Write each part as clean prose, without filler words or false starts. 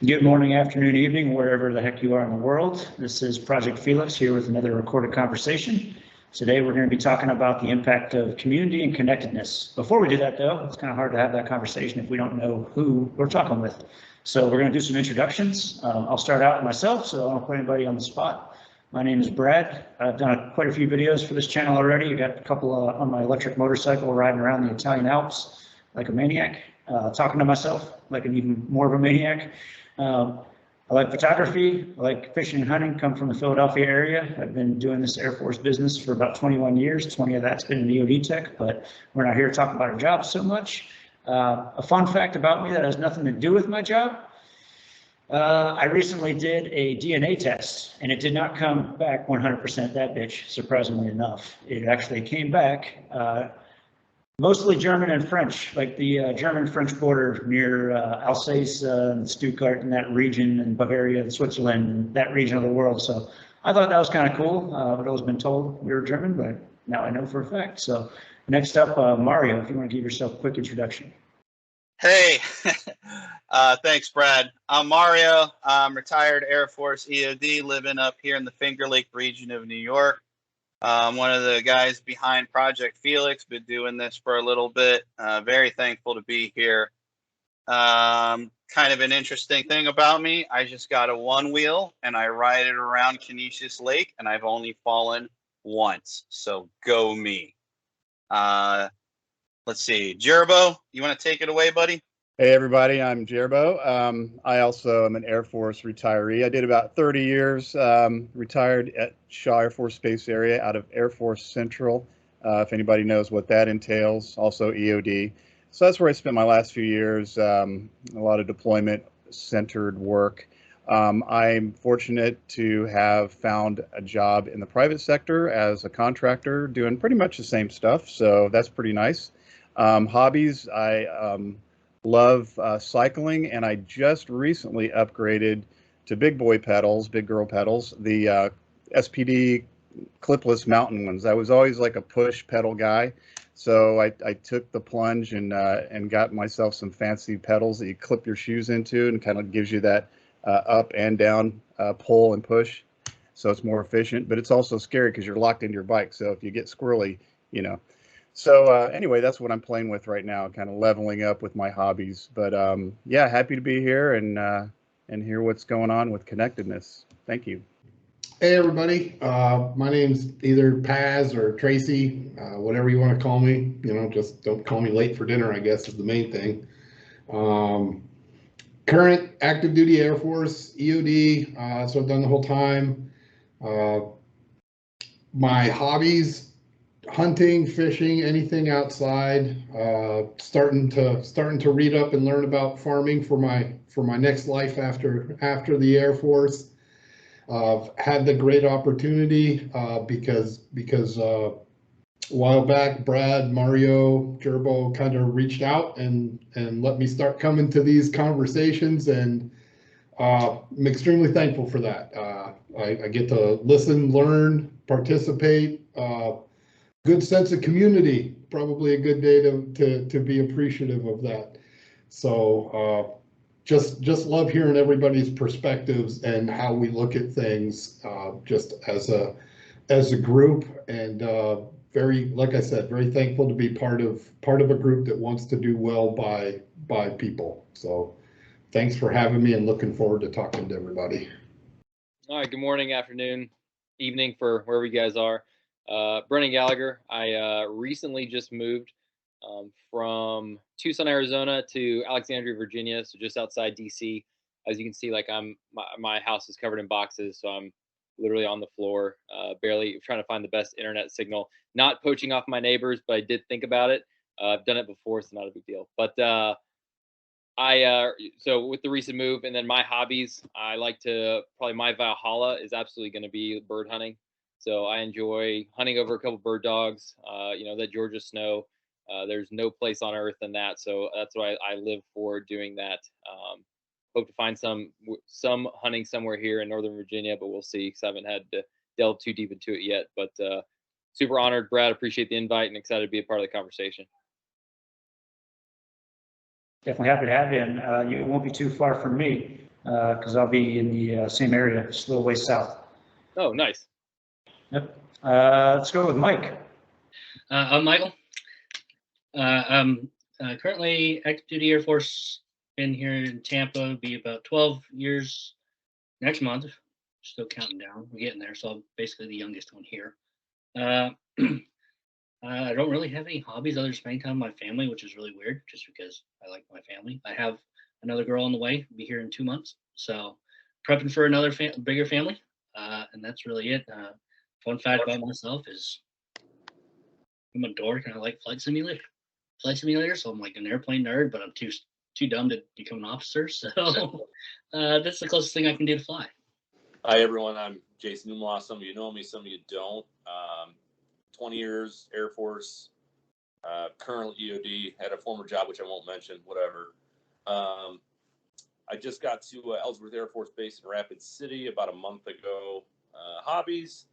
Good morning, afternoon, evening, wherever the heck you are in the world. This is Project Felix here with another recorded conversation. Today we're going to be talking about the impact of community and connectedness. Before we do that though, it's kind of hard to have that conversation if we don't know who we're talking with. So we're going to do some introductions. I'll start out with myself, so I don't put anybody on the spot. My name is Brad. I've done quite a few videos for this channel already. I got a couple on my electric motorcycle riding around the Italian Alps like a maniac, talking to myself like an even more of a maniac. I like photography, I like fishing and hunting, come from the Philadelphia area. I've been doing this Air Force business for about 21 years, 20 of that's been in EOD tech, but we're not here to talk about our jobs so much. A fun fact about me that has nothing to do with my job. I recently did a DNA test and it did not come back 100% that bitch, surprisingly enough. It actually came back mostly German and French, like the German-French border near Alsace and Stuttgart and that region, and Bavaria and Switzerland and that region of the world. So I thought that was kind of cool. I've always been told we were German, but now I know for a fact. So next up, Mario, if you want to give yourself a quick introduction. Hey, thanks, Brad. I'm Mario. I'm retired Air Force EOD, living up here in the Finger Lake region of New York. I'm one of the guys behind Project Felix, been doing this for a little bit. Very thankful to be here. Kind of an interesting thing about me, I just got a one wheel and I ride it around Canisius Lake and I've only fallen once. So go me. Let's see, Jerbo, you want to take it away, buddy? Hey everybody, I'm Jerbo. I also am an Air Force retiree. I did about 30 years, retired at Shaw Air Force Base Area out of Air Force Central, if anybody knows what that entails, also EOD. So that's where I spent my last few years, a lot of deployment-centered work. I'm fortunate to have found a job in the private sector as a contractor doing pretty much the same stuff, so that's pretty nice. Hobbies, I love cycling, and I just recently upgraded to big boy pedals, big girl pedals, the SPD clipless mountain ones. I was always like a push pedal guy, so I took the plunge and got myself some fancy pedals that you clip your shoes into and kind of gives you that up and down pull and push, so it's more efficient, but it's also scary because you're locked into your bike, so if you get squirrely, you know. So anyway, that's what I'm playing with right now, kind of leveling up with my hobbies. But yeah, happy to be here and hear what's going on with Connectedness. Thank you. Hey everybody, my name's either Paz or Tracy, whatever you want to call me. You know, just don't call me late for dinner, I guess, is the main thing. Current active duty Air Force, EOD, so I've done the whole time. My hobbies: hunting, fishing, anything outside. Starting to read up and learn about farming for my next life after the Air Force. I've had the great opportunity because a while back Brad, Mario, Gerbo kind of reached out and let me start coming to these conversations, and I'm extremely thankful for that. I get to listen, learn, participate. Good sense of community, probably a good day to be appreciative of that. So just love hearing everybody's perspectives and how we look at things, just as a group, and very, like I said, very thankful to be part of a group that wants to do well by people. So thanks for having me and looking forward to talking to everybody. All right, good morning, afternoon, evening for wherever you guys are. Brennan Gallagher. I recently just moved from Tucson, Arizona to Alexandria, Virginia, so just outside DC. As you can see, like my house is covered in boxes, so I'm literally on the floor, barely trying to find the best internet signal. Not poaching off my neighbors, but I did think about it. I've done it before, so not a big deal. But so with the recent move, and then my hobbies, I like to, probably my Valhalla is absolutely going to be bird hunting. So I enjoy hunting over a couple bird dogs, you know, that Georgia snow. There's no place on earth than that. So that's why I live for doing that. Hope to find some hunting somewhere here in Northern Virginia, but we'll see, because I haven't had to delve too deep into it yet. But super honored, Brad. Appreciate the invite and excited to be a part of the conversation. Definitely happy to have you, and you won't be too far from me. because I'll be in the same area, just a little ways south. Oh, nice. Yep. Let's go with Mike. I'm Michael. I'm currently active duty Air Force. Been here in Tampa, be about 12 years next month. Still counting down. We're getting there, so I'm basically the youngest one here. I don't really have any hobbies other than spending time with my family, which is really weird, just because I like my family. I have another girl on the way, be here in 2 months, so prepping for another bigger family, and that's really it. Fun fact about myself is I'm a dork and I like flight simulator, so I'm like an airplane nerd, but I'm too dumb to become an officer. So that's the closest thing I can do to fly. Hi, everyone. I'm Jason Umlaw. Some of you know me, some of you don't. 20 years Air Force, current EOD, had a former job, which I won't mention, whatever. I just got to Ellsworth Air Force Base in Rapid City about a month ago. Hobbies,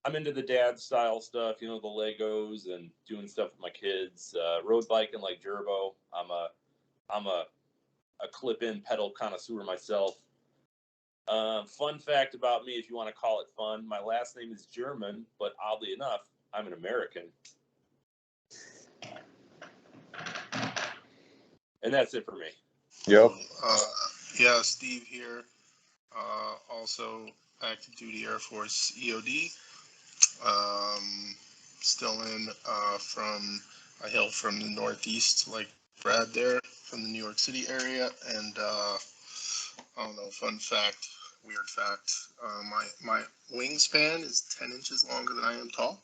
I'm into the dad style stuff, the Legos and doing stuff with my kids. Road biking like Gerbo. I'm a clip-in pedal connoisseur myself. Fun fact about me, if you want to call it fun, my last name is German, but oddly enough, I'm an American. And that's it for me. Yep. Yeah, Steve here. Also active duty Air Force EOD. Still in I hail from the Northeast, like Brad there, from the New York City area. And I don't know, fun fact, weird fact, my wingspan is 10 inches longer than I am tall,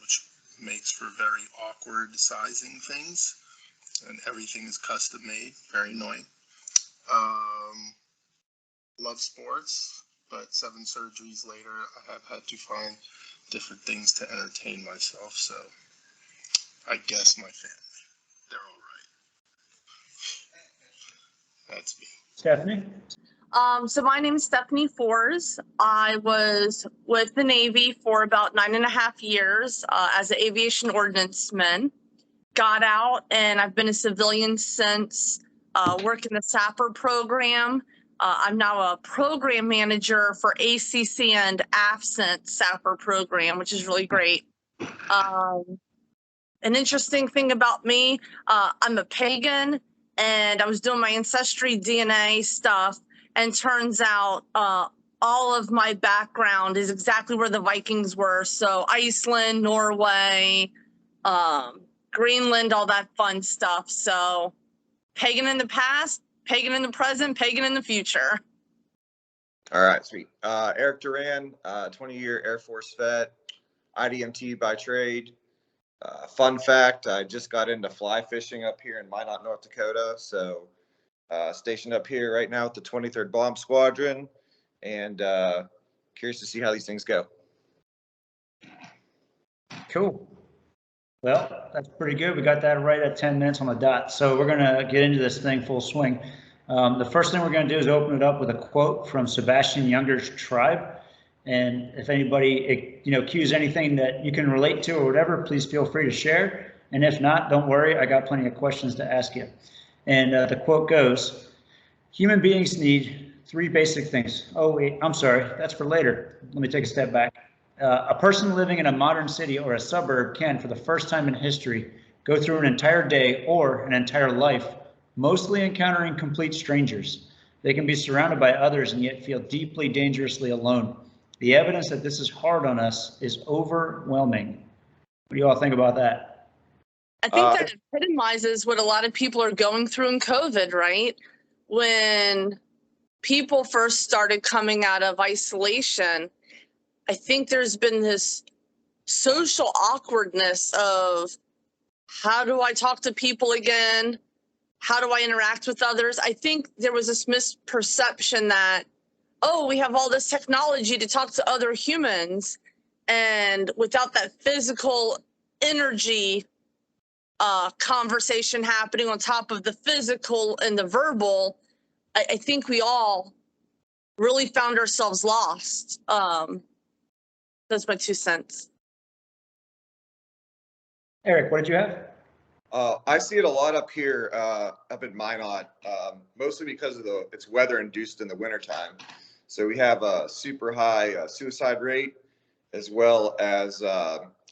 which makes for very awkward sizing things, and everything is custom made, very annoying. Love sports, but 7 surgeries later, I have had to find different things to entertain myself, so I guess my family, they're all right. That's me. Stephanie. So my name is Stephanie Fors. I was with the Navy for about 9.5 years as an aviation ordnanceman. Got out and I've been a civilian since, working the SAPR program. I'm now a program manager for ACC and AFCENT SAPR program, which is really great. An interesting thing about me, I'm a pagan and I was doing my ancestry DNA stuff, and turns out all of my background is exactly where the Vikings were. So Iceland, Norway, Greenland, all that fun stuff. So pagan in the past, pagan in the present, pagan in the future. All right, sweet. Eric Duran, 20-year Air Force vet, IDMT by trade. Fun fact, I just got into fly fishing up here in Minot, North Dakota. So stationed up here right now with the 23rd Bomb Squadron, and curious to see how these things go. Cool. Well, that's pretty good. We got that right at 10 minutes on the dot. So we're going to get into this thing full swing. The first thing we're going to do is open it up with a quote from Sebastian Junger's Tribe. And if anybody, cues anything that you can relate to or whatever, please feel free to share. And if not, don't worry, I got plenty of questions to ask you. And the quote goes, human beings need 3 basic things. Oh, wait, I'm sorry, that's for later. Let me take a step back. A person living in a modern city or a suburb can, for the first time in history, go through an entire day or an entire life, mostly encountering complete strangers. They can be surrounded by others and yet feel deeply, dangerously alone. The evidence that this is hard on us is overwhelming. What do you all think about that? I think that epitomizes what a lot of people are going through in COVID, right? When people first started coming out of isolation, I think there's been this social awkwardness of, how do I talk to people again? How do I interact with others? I think there was this misperception that, oh, we have all this technology to talk to other humans, and without that physical energy conversation happening on top of the physical and the verbal, I think we all really found ourselves lost. That's my 2 cents. Eric, what did you have? I see it a lot up here, up in Minot, mostly because of it's weather induced in the wintertime. So we have a super high suicide rate as well as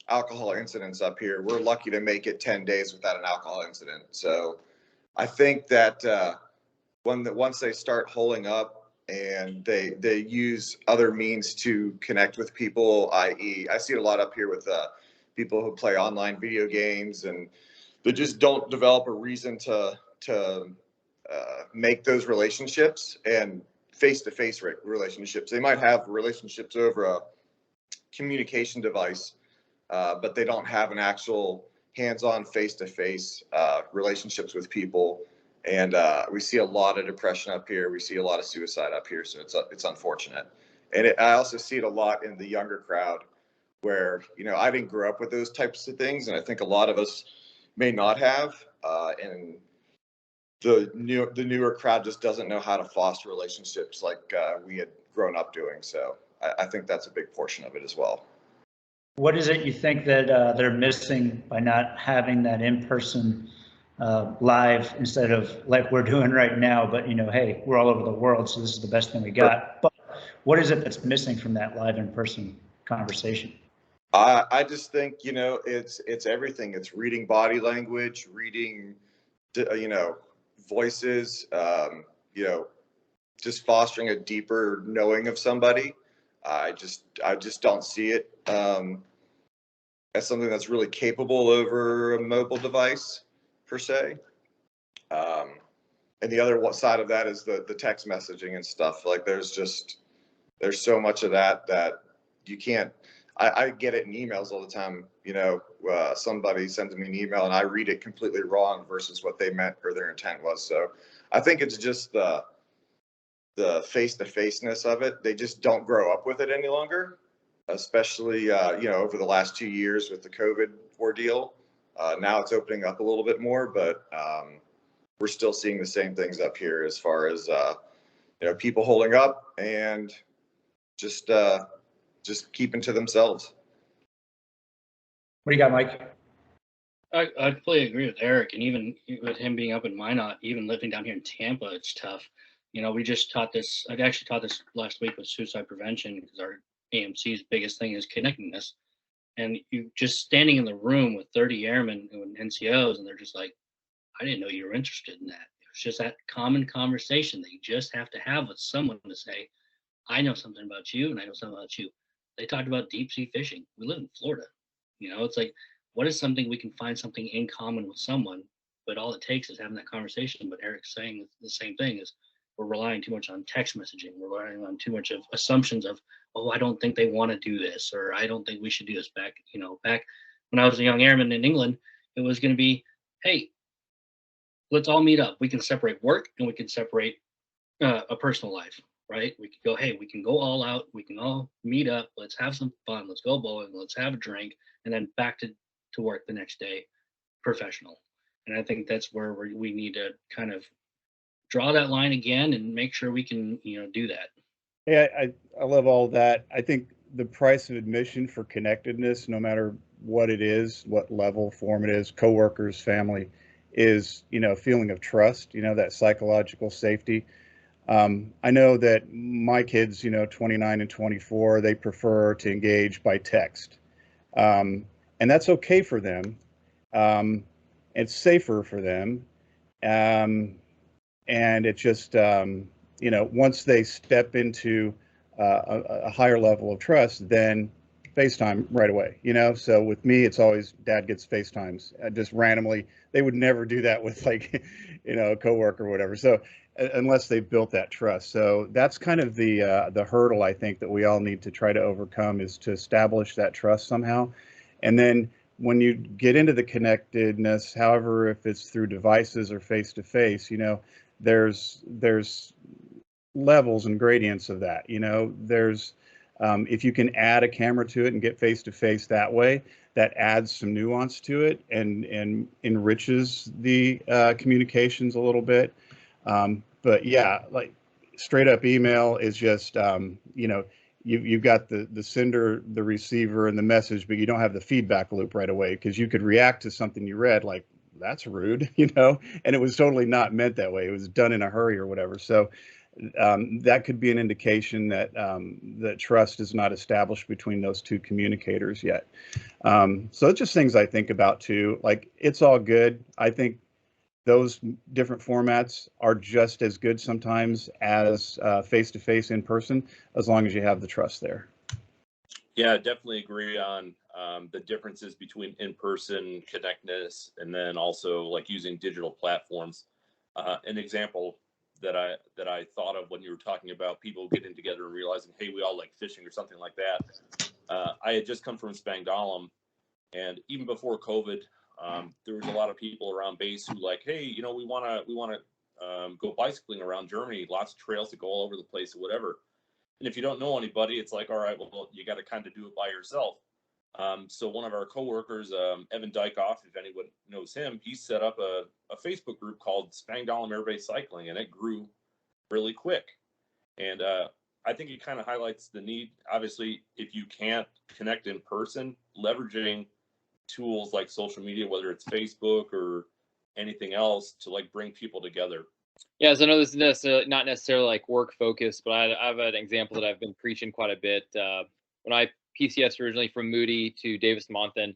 alcohol incidents up here. We're lucky to make it 10 days without an alcohol incident. So I think that once they start holding up and they use other means to connect with people, i.e., I see it a lot up here with people who play online video games, and they just don't develop a reason to make those relationships and face-to-face relationships. They might have relationships over a communication device, but they don't have an actual hands-on face-to-face relationships with people. And we see a lot of depression up here. We see a lot of suicide up here. So it's unfortunate. And I also see it a lot in the younger crowd where, I didn't grow up with those types of things. And I think a lot of us may not have. And the newer crowd just doesn't know how to foster relationships like we had grown up doing. So I think that's a big portion of it as well. What is it you think that they're missing by not having that in-person live instead of like we're doing right now? But hey, we're all over the world, so this is the best thing we got. But what is it that's missing from that live in-person conversation? I just think it's everything. It's reading body language, reading voices, just fostering a deeper knowing of somebody. I just don't see it as something that's really capable over a mobile device per se. And the other side of that is the text messaging and stuff. Like there's so much of that you can't. I get it in emails all the time. Somebody sends me an email and I read it completely wrong versus what they meant or their intent was. So I think it's just the face-to-faceness of it. They just don't grow up with it any longer, especially over the last 2 years with the COVID ordeal. Now it's opening up a little bit more, but we're still seeing the same things up here as far as people holding up and just keeping to themselves. What do you got, Mike? I completely agree with Eric, and even with him being up in Minot, even living down here in Tampa, it's tough. We just taught this. I actually taught this last week with suicide prevention because our AMC's biggest thing is connectedness. And you just standing in the room with 30 airmen and NCOs, and they're just like, I didn't know you were interested in that. It was just that common conversation that you just have to have with someone to say, I know something about you, and I know something about you. They talked about deep sea fishing. We live in Florida. It's like, what is something we can find something in common with someone, but all it takes is having that conversation. But Eric's saying the same thing is we're relying too much on text messaging. We're relying on too much of assumptions of, oh, I don't think they want to do this, or I don't think we should do this. Back when I was a young airman in England, it was going to be, hey, let's all meet up. We can separate work and we can separate a personal life, right? We could go, hey, we can go all out. We can all meet up. Let's have some fun. Let's go bowling. Let's have a drink, and then back to work the next day, professional. And I think that's where we need to kind of draw that line again and make sure we can, do that. Yeah, I love all that. I think the price of admission for connectedness, no matter what it is, what level, form it is, coworkers, family, is, a feeling of trust, that psychological safety. I know that my kids, 29 and 24, they prefer to engage by text. And that's okay for them. It's safer for them. And it just, once they step into a higher level of trust, then FaceTime right away, So with me, it's always dad gets FaceTimes just randomly. They would never do that with like, a coworker or whatever. So unless they've built that trust. So that's kind of the hurdle I think that we all need to try to overcome, is to establish that trust somehow. And then when you get into the connectedness, however, if it's through devices or face-to-face, there's levels and gradients of that. There's if you can add a camera to it and get face-to-face that way, that adds some nuance to it and enriches the communications a little bit. But yeah, like straight up email is just, you've got the sender, the receiver, and the message, but you don't have the feedback loop right away, because you could react to something you read, like that's rude, you know, and it was totally not meant that way. It was done in a hurry or whatever. So that could be an indication that that trust is not established between those two communicators yet. So it's just things I think about too. Like, it's all good. I think those different formats are just as good sometimes as face-to-face in person, as long as you have the trust there. Yeah, definitely agree on the differences between in-person connectedness and then also like using digital platforms. An example that I thought of when you were talking about people getting together and realizing, hey, we all like fishing or something like that. I had just come from Spangdahlem, and even before COVID, there was a lot of people around base who like, hey, you know, we want to go bicycling around Germany, lots of trails to go all over the place or whatever. And if you don't know anybody, it's like, all right, well, you got to kind of do it by yourself. So one of our coworkers, Evan Dykoff, if anyone knows him, he set up a Facebook group called Spangdahlem Air Base Cycling, and it grew really quick. And I think it kind of highlights the need, obviously, if you can't connect in person, leveraging tools like social media, whether it's Facebook or anything else, to like bring people together. Yeah, so I know this is not necessarily like work focused, but I have an example that I've been preaching quite a bit. When I PCS originally from Moody to Davis Monthan,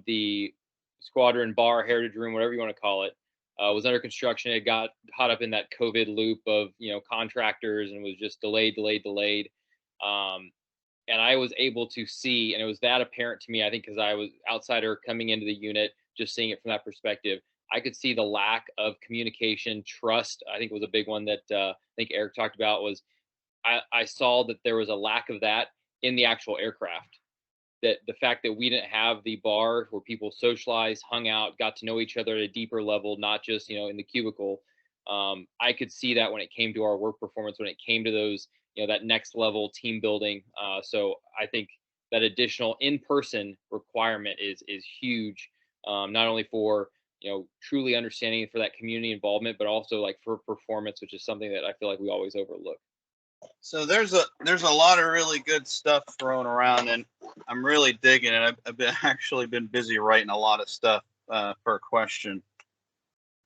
the squadron bar, heritage room, whatever you want to call it, was under construction. It got caught up in that COVID loop of, you know, contractors, and was just delayed. And I was able to see, and it was that apparent to me, I think, because I was outsider coming into the unit, just seeing it from that perspective. I could see the lack of communication, trust. I think was a big one that I think Eric talked about. Was I saw that there was a lack of that in the actual aircraft. That the fact that we didn't have the bar where people socialized, hung out, got to know each other at a deeper level, not just, you know, in the cubicle. I could see that when it came to our work performance, when it came to those, you know, that next level team building. So I think that additional in-person requirement is huge, not only for, you know, truly understanding for that community involvement, but also like for performance, which is something that I feel like we always overlook. So there's a lot of really good stuff thrown around, and I'm really digging it. I've been busy writing a lot of stuff for a question.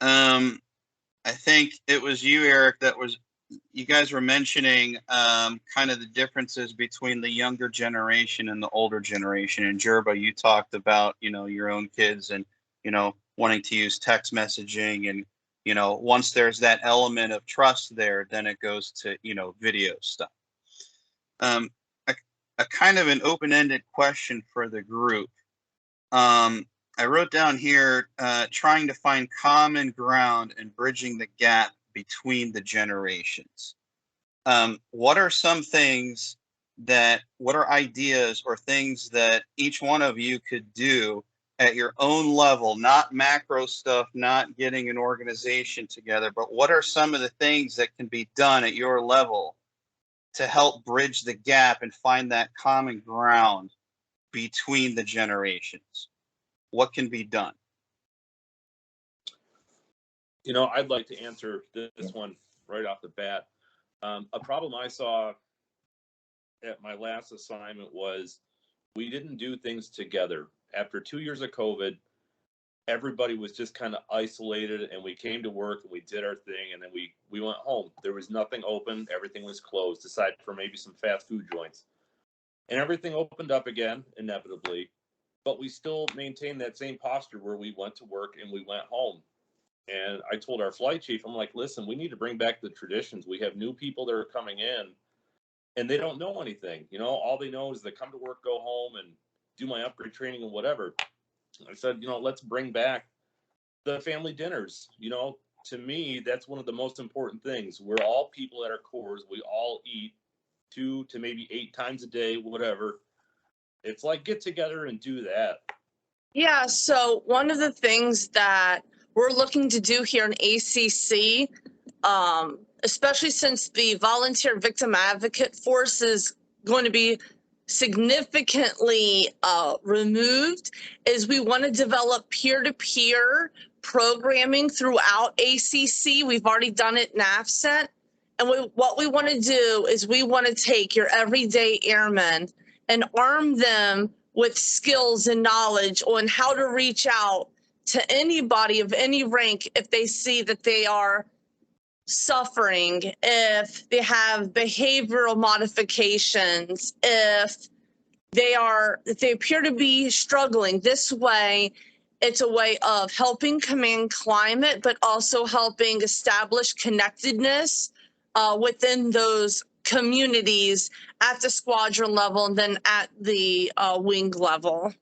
I think it was you, Eric, you guys were mentioning kind of the differences between the younger generation and the older generation. And Jerba, you talked about, you know, your own kids and, you know, wanting to use text messaging, and, you know, once there's that element of trust there, then it goes to, you know, video stuff. A kind of an open-ended question for the group. I wrote down here, trying to find common ground and bridging the gap between the generations. What are some things what are ideas or things that each one of you could do at your own level, not macro stuff, not getting an organization together, but what are some of the things that can be done at your level to help bridge the gap and find that common ground between the generations? What can be done? You know, I'd like to answer this one right off the bat. A problem I saw at my last assignment was we didn't do things together. After 2 years of COVID, everybody was just kind of isolated, and we came to work and we did our thing, and then we went home. There was nothing open. Everything was closed, aside from maybe some fast food joints. And everything opened up again, inevitably. But we still maintained that same posture where we went to work and we went home. And I told our flight chief, I'm like, listen, we need to bring back the traditions. We have new people that are coming in, and they don't know anything. You know, all they know is they come to work, go home, and do my upgrade training and whatever. I said, you know, let's bring back the family dinners. You know, to me, that's one of the most important things. We're all people at our cores. We all eat 2 to maybe 8 times a day, whatever. It's like, get together and do that. Yeah, so one of the things that we're looking to do here in ACC, especially since the volunteer victim advocate force is going to be significantly removed, is we want to develop peer-to-peer programming throughout ACC. We've already done it in AFCENT. And what we want to do is we want to take your everyday airmen and arm them with skills and knowledge on how to reach out to anybody of any rank if they see that they are suffering, if they have behavioral modifications, if they appear to be struggling. This way, it's a way of helping command climate, but also helping establish connectedness within those communities at the squadron level and then at the wing level.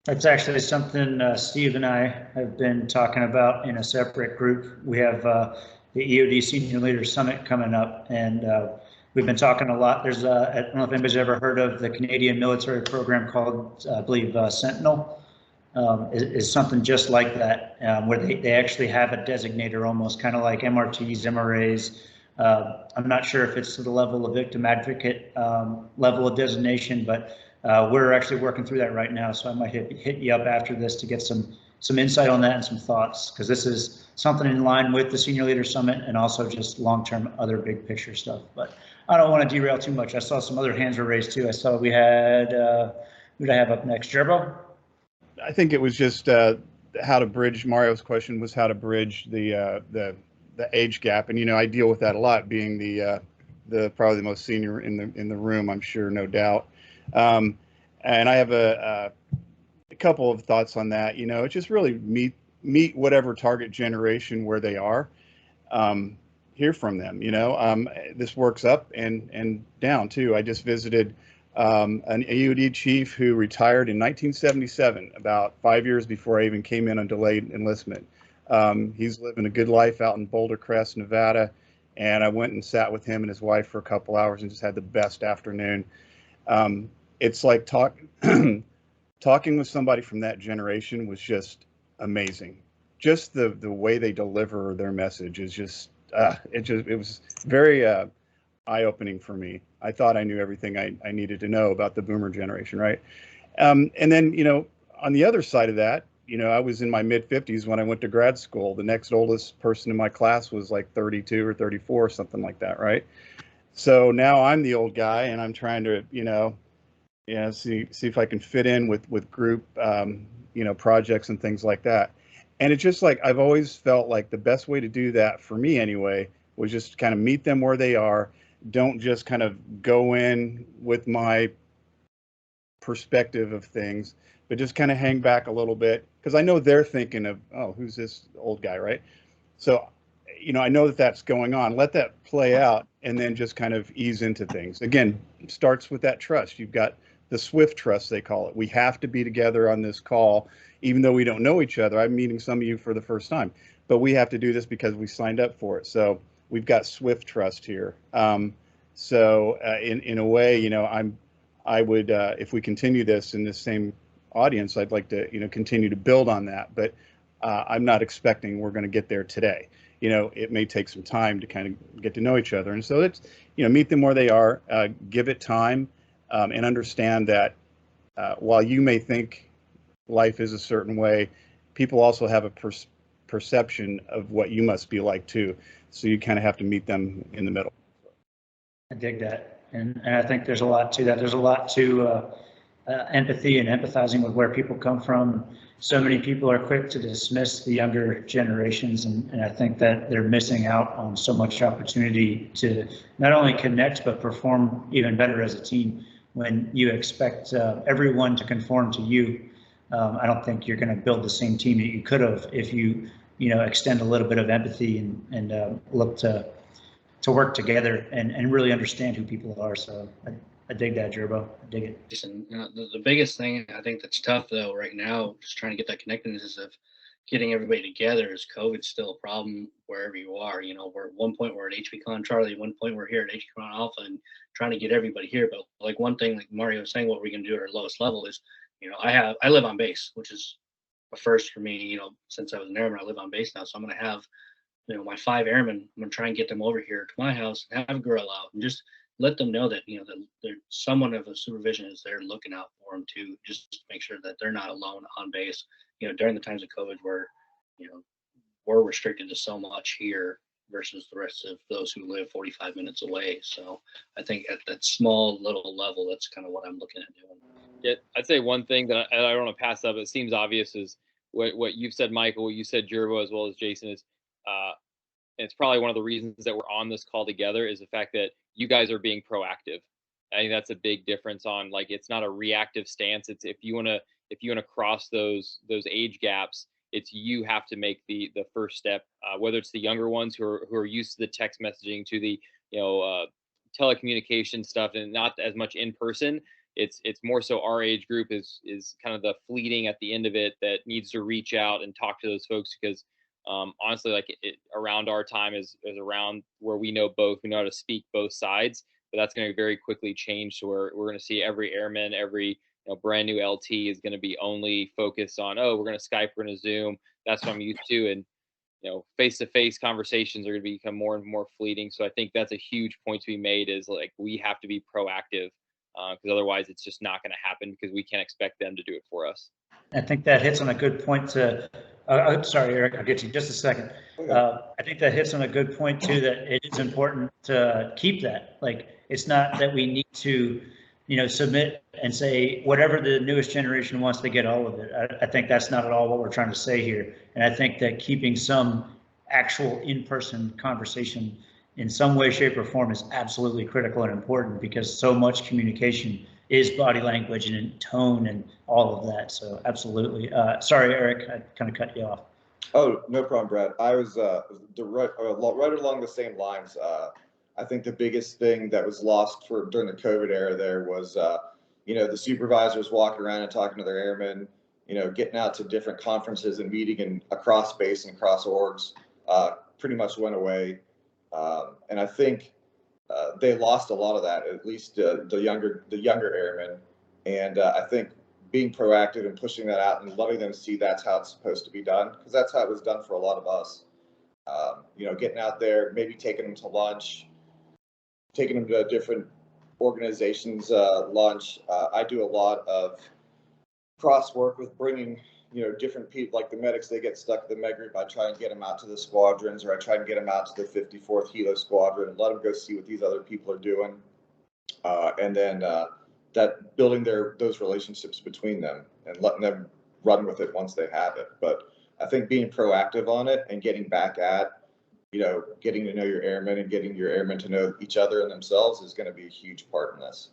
That's actually something Steve and I have been talking about in a separate group. We have the EOD Senior Leaders Summit coming up, and we've been talking a lot. There's I don't know if anybody's ever heard of the Canadian military program called, I believe, Sentinel. Is something just like that, where they actually have a designator, almost kind of like MRTs, MRAs. I'm not sure if it's to the level of victim advocate level of designation, but we're actually working through that right now. So I might hit you up after this to get some insight on that and some thoughts, because this is something in line with the Senior Leader Summit and also just long-term other big picture stuff. But I don't want to derail too much. I saw some other hands were raised too. I saw we had, who did I have up next? Gerbo? I think it was just how to bridge. Mario's question was how to bridge the age gap, and I deal with that a lot, being the probably the most senior in the room, I'm sure, no doubt. And I have a couple of thoughts on that. It's just really meet whatever target generation where they are. Hear from them. This works up and down too. I just visited an AUD chief who retired in 1977, about 5 years before I even came in on delayed enlistment. He's living a good life out in Boulder Crest, Nevada, and I went and sat with him and his wife for a couple hours and just had the best afternoon. It's like talking with somebody from that generation was just amazing. Just the way they deliver their message is just it was very eye-opening for me. I thought I knew everything I needed to know about the boomer generation, right? And then, on the other side of that, I was in my mid-50s when I went to grad school. The next oldest person in my class was like 32 or 34, something like that, right? So now I'm the old guy, and I'm trying to, see if I can fit in with group, projects and things like that. And it's just like, I've always felt like the best way to do that, for me anyway, was just kind of meet them where they are. Don't just kind of go in with my perspective of things, but just kind of hang back a little bit, because I know they're thinking of, oh, who's this old guy, right? So, I know that that's going on. Let that play out, and then just kind of ease into things. Again, it starts with that trust. You've got the SWIFT trust, they call it. We have to be together on this call, even though we don't know each other. I'm meeting some of you for the first time, but we have to do this because we signed up for it. So we've got SWIFT trust here. So in a way, I would, if we continue this in the same audience, I'd like to, continue to build on that. But I'm not expecting we're going to get there today. It may take some time to kind of get to know each other. And so it's, meet them where they are, give it time, and understand that while you may think life is a certain way, people also have a perception of what you must be like too. So you kind of have to meet them in the middle. I dig that. And I think there's a lot to that. There's a lot to empathy and empathizing with where people come from. So many people are quick to dismiss the younger generations, and I think that they're missing out on so much opportunity to not only connect, but perform even better as a team. When you expect everyone to conform to you, I don't think you're going to build the same team that you could have if you extend a little bit of empathy and look to work together and really understand who people are. So I dig that, Gerbo. I dig it. Listen, the biggest thing I think that's tough though right now, just trying to get that connectedness of getting everybody together, is COVID's still a problem wherever you are. We're at one point we're at HBCon Charlie, one point we're here at HBCon Alpha, and trying to get everybody here. But like one thing, like Mario was saying, what we're going to do at our lowest level is, I live on base, which is a first for me. Since I was an airman, I live on base now, so I'm going to have my 5 airmen. I'm going to try and get them over here to my house and have a grill out and just let them know that that someone of a supervision is there looking out for them too, just to make sure that they're not alone on base. During the times of COVID, where we're restricted to so much here versus the rest of those who live 45 minutes away. So I think at that small little level, that's kind of what I'm looking at doing. Yeah, I'd say one thing that I don't want to pass up, it seems obvious, is what you've said, Michael, what you said, Jerbo, as well as Jason, is and it's probably one of the reasons that we're on this call together, is the fact that you guys are being proactive. I think that's a big difference on, like, it's not a reactive stance. It's if you want to cross those age gaps, it's you have to make the first step, whether it's the younger ones who are used to the text messaging, to the telecommunication stuff, and not as much in person. It's more so our age group is kind of the fleeting at the end of it, that needs to reach out and talk to those folks, because honestly, like, around our time is around where we know how to speak both sides, but that's going to very quickly change to where we're going to see every airman, every brand new LT is going to be only focused on, oh, we're going to Skype, we're going to Zoom. That's what I'm used to. And face-to-face conversations are going to become more and more fleeting. So I think that's a huge point to be made, is like, we have to be proactive, because otherwise it's just not going to happen, because we can't expect them to do it for us. I think that hits on a good point to, sorry, Eric, I'll get to you in just a second. I think that hits on a good point too, that it is important to keep that. Like, it's not that we need to, submit and say whatever the newest generation wants, to get all of it. I think that's not at all what we're trying to say here. And I think that keeping some actual in-person conversation in some way, shape, or form is absolutely critical and important, because so much communication is body language and tone and all of that. So absolutely. Sorry, Eric, I kind of cut you off. Oh, no problem, Brad. I was right along the same lines. I think the biggest thing that was lost during the COVID era there was, the supervisors walking around and talking to their airmen, getting out to different conferences and meeting and across base and across orgs, pretty much went away. And I think they lost a lot of that, at least the younger airmen. And I think being proactive and pushing that out and letting them see that's how it's supposed to be done, because that's how it was done for a lot of us. Getting out there, maybe taking them to lunch, taking them to different organizations' lunch. I do a lot of cross work with bringing different people, like the medics. They get stuck at the med group. I try and get them out to the squadrons, or I try and get them out to the 54th Helo Squadron and let them go see what these other people are doing. And then that building those relationships between them and letting them run with it once they have it. But I think being proactive on it and getting back at, getting to know your airmen and getting your airmen to know each other and themselves is going to be a huge part in this.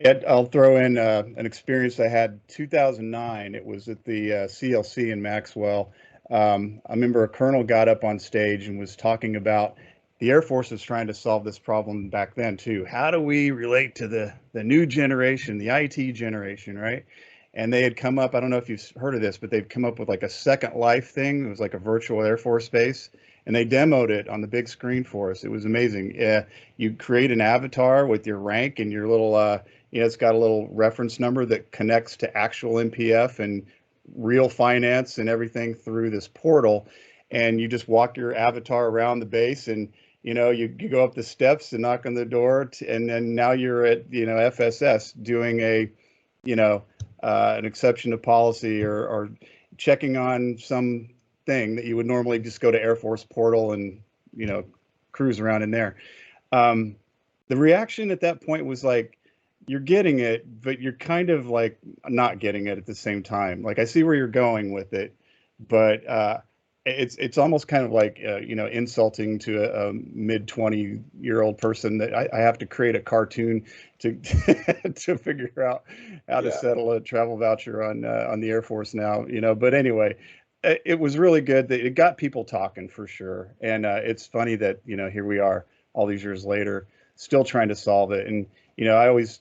Ed, I'll throw in an experience I had 2009. It was at the CLC in Maxwell. I remember a colonel got up on stage and was talking about the Air Force was trying to solve this problem back then too. How do we relate to the new generation, the IT generation, right? And they had come up, I don't know if you've heard of this, but they've come up with like a Second Life thing. It was like a virtual Air Force base, and they demoed it on the big screen for us. It was amazing. You create an avatar with your rank and your little, it's got a little reference number that connects to actual MPF and real finance and everything through this portal. And you just walk your avatar around the base, and you go up the steps and knock on the door, and then now you're at FSS doing an exception to policy or checking on some thing that you would normally just go to Air Force portal and cruise around in there. The reaction at that point was like, you're getting it, but you're kind of like not getting it at the same time. Like, I see where you're going with it, but it's almost kind of like insulting to a mid-20-year-old person that I have to create a cartoon to to figure out how to settle a travel voucher on the Air Force now. But anyway, it was really good. That it got people talking for sure, and it's funny that here we are all these years later, still trying to solve it. And I always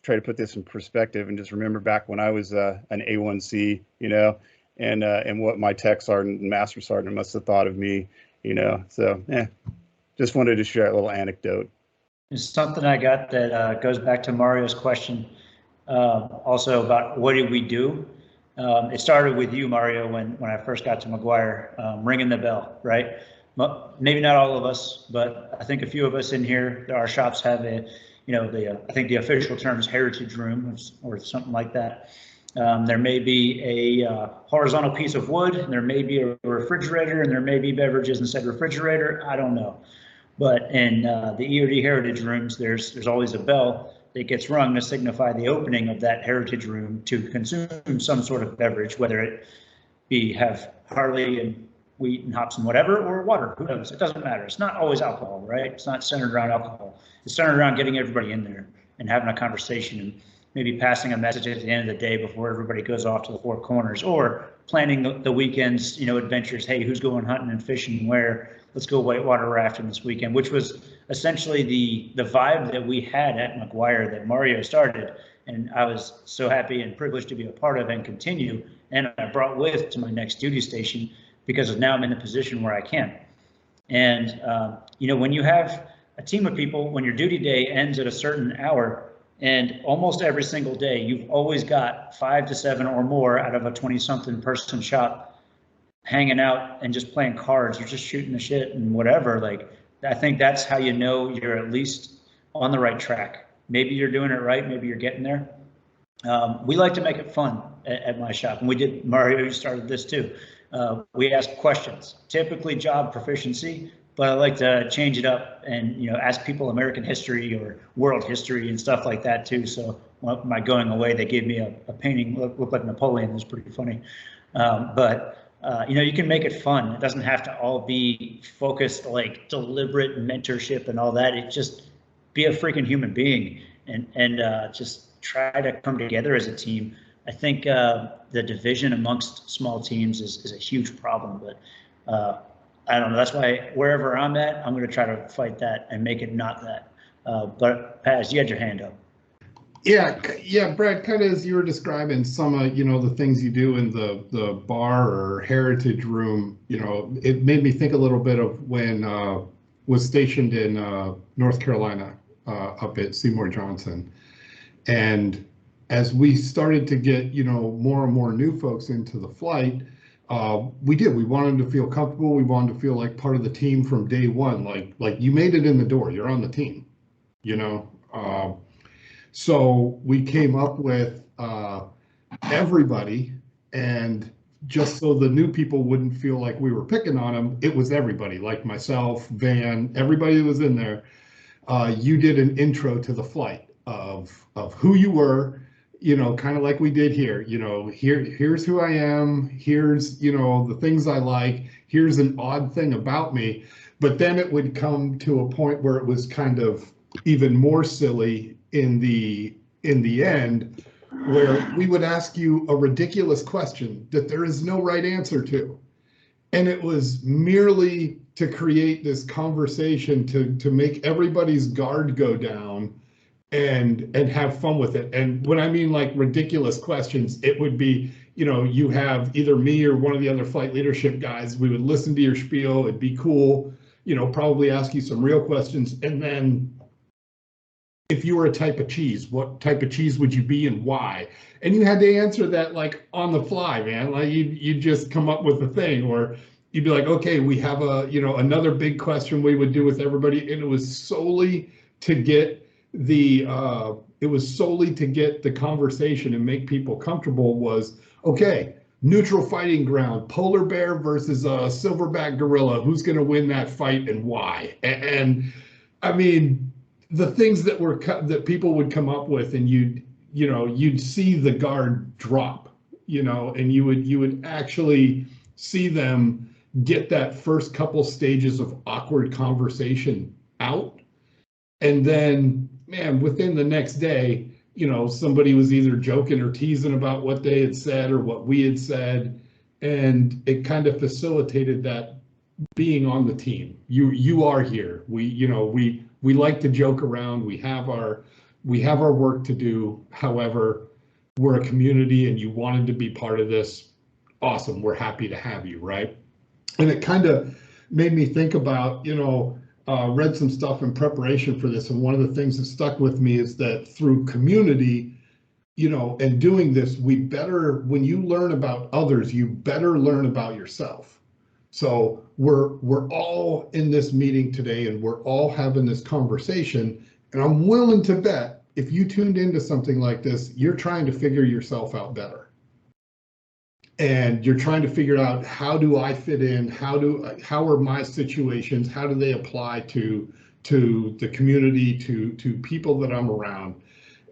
try to put this in perspective and just remember back when I was an A1C, and what my tech sergeant and master sergeant must have thought of me, So just wanted to share a little anecdote. It's something I got that goes back to Mario's question, also about what did we do? It started with you, Mario, when I first got to McGuire, ringing the bell, right? Maybe not all of us, but I think a few of us in here, our shops have I think the official term is heritage room or something like that. There may be a horizontal piece of wood, and there may be a refrigerator, and there may be beverages in said refrigerator. I don't know. But in the EOD heritage rooms, there's always a bell that gets rung to signify the opening of that heritage room to consume some sort of beverage, whether it have Harley and wheat and hops and whatever, or water, who knows? It doesn't matter. It's not always alcohol, right? It's not centered around alcohol. It's centered around getting everybody in there and having a conversation and maybe passing a message at the end of the day before everybody goes off to the four corners, or planning the weekends, adventures. Hey, who's going hunting and fishing where? Let's go whitewater rafting this weekend, which was essentially the vibe that we had at McGuire that Mario started. And I was so happy and privileged to be a part of and continue. And I brought with to my next duty station because now I'm in the position where I can. And, when you have a team of people, when your duty day ends at a certain hour, and almost every single day, you've always got 5 to 7 or more out of a 20-something person shop hanging out and just playing cards or just shooting the shit and whatever. Like, I think that's how you know you're at least on the right track. Maybe you're doing it right. Maybe you're getting there. We like to make it fun at my shop, and we did. Mario, you started this too. We ask questions, typically job proficiency, but I like to change it up and ask people American history or world history and stuff like that too. So my going away, they gave me a painting looked like Napoleon. It was pretty funny. You can make it fun. It doesn't have to all be focused like deliberate mentorship and all that. It just be a freaking human being and just try to come together as a team. I think the division amongst small teams is a huge problem, but I don't know. That's why wherever I'm at, I'm going to try to fight that and make it not that. But Paz, you had your hand up. Yeah, Brad, kind of as you were describing some of, the things you do in the bar or heritage room, it made me think a little bit of when was stationed in North Carolina up at Seymour Johnson. And as we started to get, more and more new folks into the flight, we wanted to feel comfortable. We wanted to feel like part of the team from day one, like you made it in the door, you're on the team, So we came up with everybody, and just so the new people wouldn't feel like we were picking on them, it was everybody, like myself, Van, everybody that was in there. You did an intro to the flight of who you were, kind of like we did here. Here's who I am. Here's, the things I like. Here's an odd thing about me. But then it would come to a point where it was kind of even more silly in the end, where we would ask you a ridiculous question that there is no right answer to. And it was merely to create this conversation to make everybody's guard go down and have fun with it. And when I mean like ridiculous questions, it would be, you have either me or one of the other flight leadership guys, we would listen to your spiel, it'd be cool, probably ask you some real questions. And then if you were a type of cheese, what type of cheese would you be and why? And you had to answer that like on the fly, man. Like you just come up with a thing, or you'd be like, okay, we have another big question we would do with everybody. And it was solely to get the conversation and make people comfortable was, okay, neutral fighting ground, polar bear versus a silverback gorilla. Who's going to win that fight and why? And I mean, the things that people would come up with, and you'd see the guard drop, and you would actually see them get that first couple stages of awkward conversation out. And then, man, within the next day, somebody was either joking or teasing about what they had said or what we had said. And it kind of facilitated that being on the team. You are here. We like to joke around. We have our work to do. However, we're a community and you wanted to be part of this. Awesome. We're happy to have you, right? And it kind of made me think about, read some stuff in preparation for this. And one of the things that stuck with me is that through community, and doing this, when you learn about others, you better learn about yourself. So we're all in this meeting today and we're all having this conversation. And I'm willing to bet if you tuned into something like this, you're trying to figure yourself out better. And you're trying to figure out, how do I fit in? How are my situations? How do they apply to the community, to people that I'm around?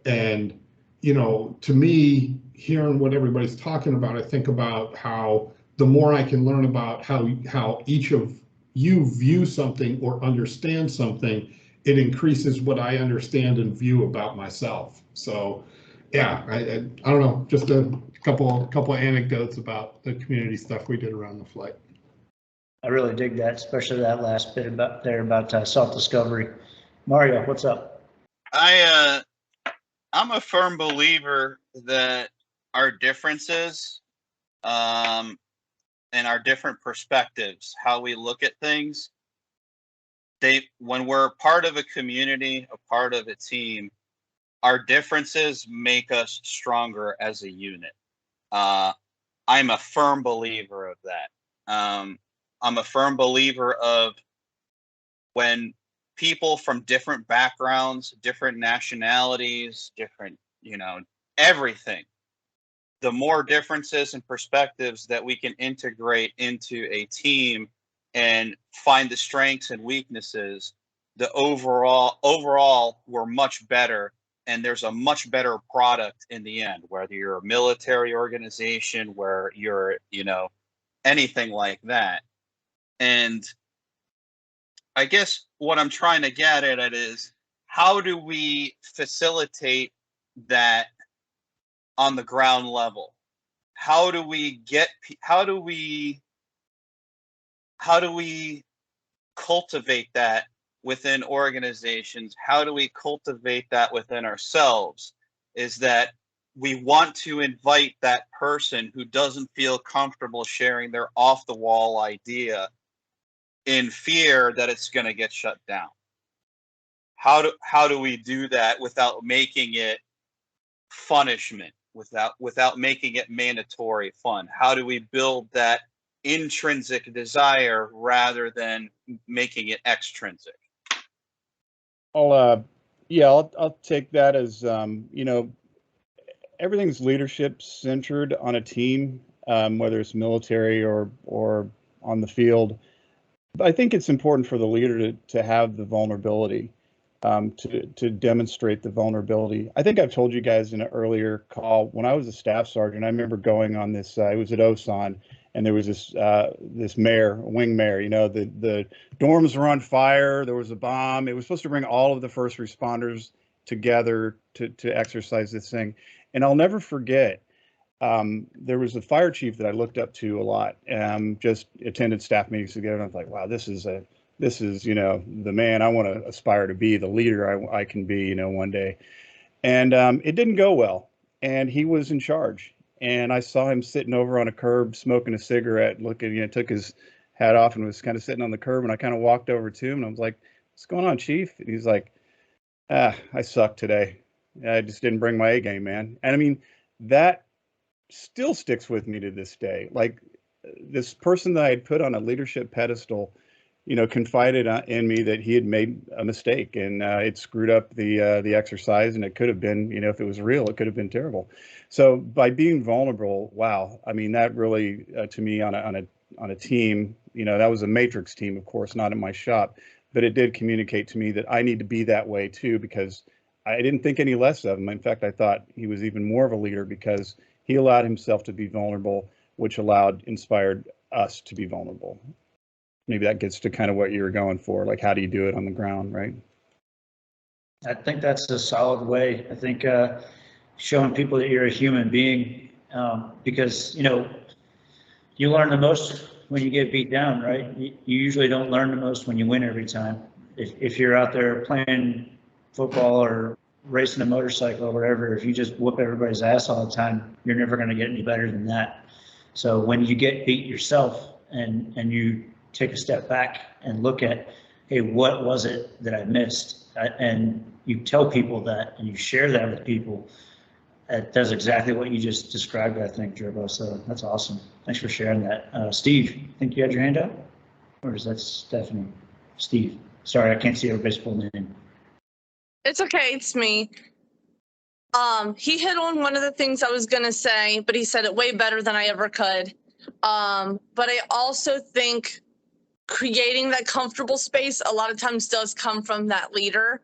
And, to me, hearing what everybody's talking about, I think about how the more I can learn about how each of you view something or understand something, it increases what I understand and view about myself. So yeah, I don't know, just a couple anecdotes about the community stuff we did around the flight. I really dig that, especially that last bit about self-discovery. Mario, what's up? I'm a firm believer that our differences, and our different perspectives, how we look at things, when we're part of a community, a part of a team, our differences make us stronger as a unit. I'm a firm believer of that. I'm a firm believer of when people from different backgrounds, different nationalities, different, everything, the more differences and perspectives that we can integrate into a team and find the strengths and weaknesses, the overall we're much better, and there's a much better product in the end, whether you're a military organization, where you're, anything like that. And I guess what I'm trying to get at is, how do we facilitate that on the ground level? How do we cultivate that within organizations? How do we cultivate that within ourselves? Is that we want to invite that person who doesn't feel comfortable sharing their off the wall idea in fear that it's going to get shut down. How do we do that without making it punishment, without making it mandatory fun? How do we build that intrinsic desire rather than making it extrinsic? I'll take that as, everything's leadership centered on a team, whether it's military or on the field. But I think it's important for the leader to have the vulnerability, to demonstrate the vulnerability. I think I've told you guys in an earlier call, when I was a staff sergeant, I remember going on this, it was at Osan, and there was this wing mayor, the dorms were on fire, there was a bomb. It was supposed to bring all of the first responders together to exercise this thing. And I'll never forget, there was a fire chief that I looked up to a lot, just attended staff meetings together, and I was like, wow, this is the man I want to aspire to be, the leader I can be, one day. And it didn't go well, and he was in charge. And I saw him sitting over on a curb smoking a cigarette, looking, took his hat off and was kind of sitting on the curb. And I kind of walked over to him and I was like, what's going on, Chief? And he's like, I sucked today. I just didn't bring my A game, man. And I mean, that still sticks with me to this day. Like, this person that I had put on a leadership pedestal, confided in me that he had made a mistake, and it screwed up the exercise, and it could have been, if it was real, it could have been terrible. So by being vulnerable, wow, I mean, that really, to me, on a team, that was a matrix team, of course, not in my shop, but it did communicate to me that I need to be that way too, because I didn't think any less of him. In fact, I thought he was even more of a leader because he allowed himself to be vulnerable, which inspired us to be vulnerable. Maybe that gets to kind of what you were going for, like, how do you do it on the ground, right? I think that's a solid way. I think showing people that you're a human being, because, you learn the most when you get beat down, right? You usually don't learn the most when you win every time. If you're out there playing football or racing a motorcycle or whatever, if you just whoop everybody's ass all the time, you're never going to get any better than that. So when you get beat yourself and you take a step back and look at, hey, what was it that I missed? And you tell people that and you share that with people. That does exactly what you just described, I think, Gerbo. So that's awesome. Thanks for sharing that. Steve, I think you had your hand up? Or is that Stephanie? Steve. Sorry, I can't see everybody's full name. It's okay, it's me. He hit on one of the things I was gonna say, but he said it way better than I ever could. But I also think creating that comfortable space a lot of times does come from that leader.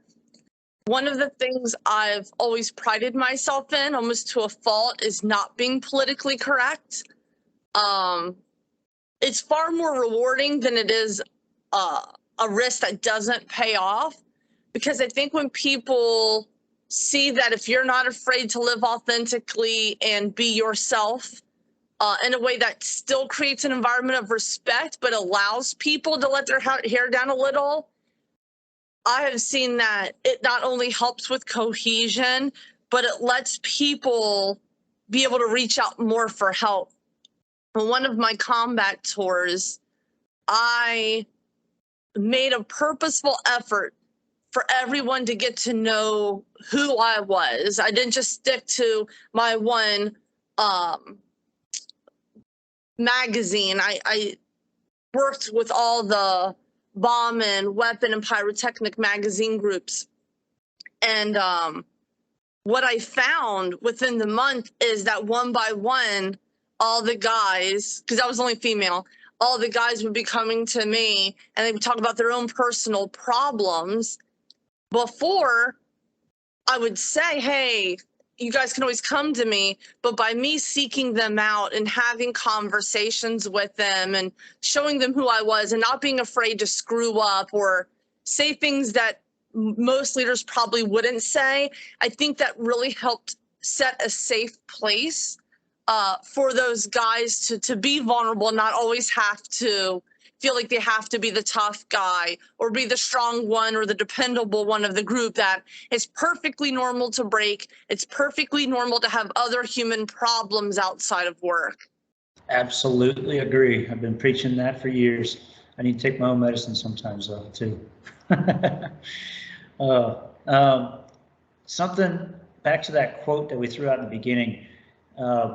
One of the things I've always prided myself in, almost to a fault, is not being politically correct. it's far more rewarding than it is a risk that doesn't pay off. Because I think when people see that if you're not afraid to live authentically and be yourself in a way that still creates an environment of respect, but allows people to let their hair down a little, I have seen that it not only helps with cohesion, but it lets people be able to reach out more for help. On one of my combat tours, I made a purposeful effort for everyone to get to know who I was. I didn't just stick to my one magazine. I worked with all the bomb and weapon and pyrotechnic magazine groups. And what I found within the month is that one by one, all the guys, because I was only female, all the guys would be coming to me and they would talk about their own personal problems. Before, I would say, hey, you guys can always come to me, but by me seeking them out and having conversations with them and showing them who I was and not being afraid to screw up or say things that most leaders probably wouldn't say, I think that really helped set a safe place for those guys to be vulnerable, not always have to feel like they have to be the tough guy or be the strong one or the dependable one of the group. That it's perfectly normal to break. It's perfectly normal to have other human problems outside of work. Absolutely agree. I've been preaching that for years. I need to take my own medicine sometimes though, too. Something back to that quote that we threw out in the beginning.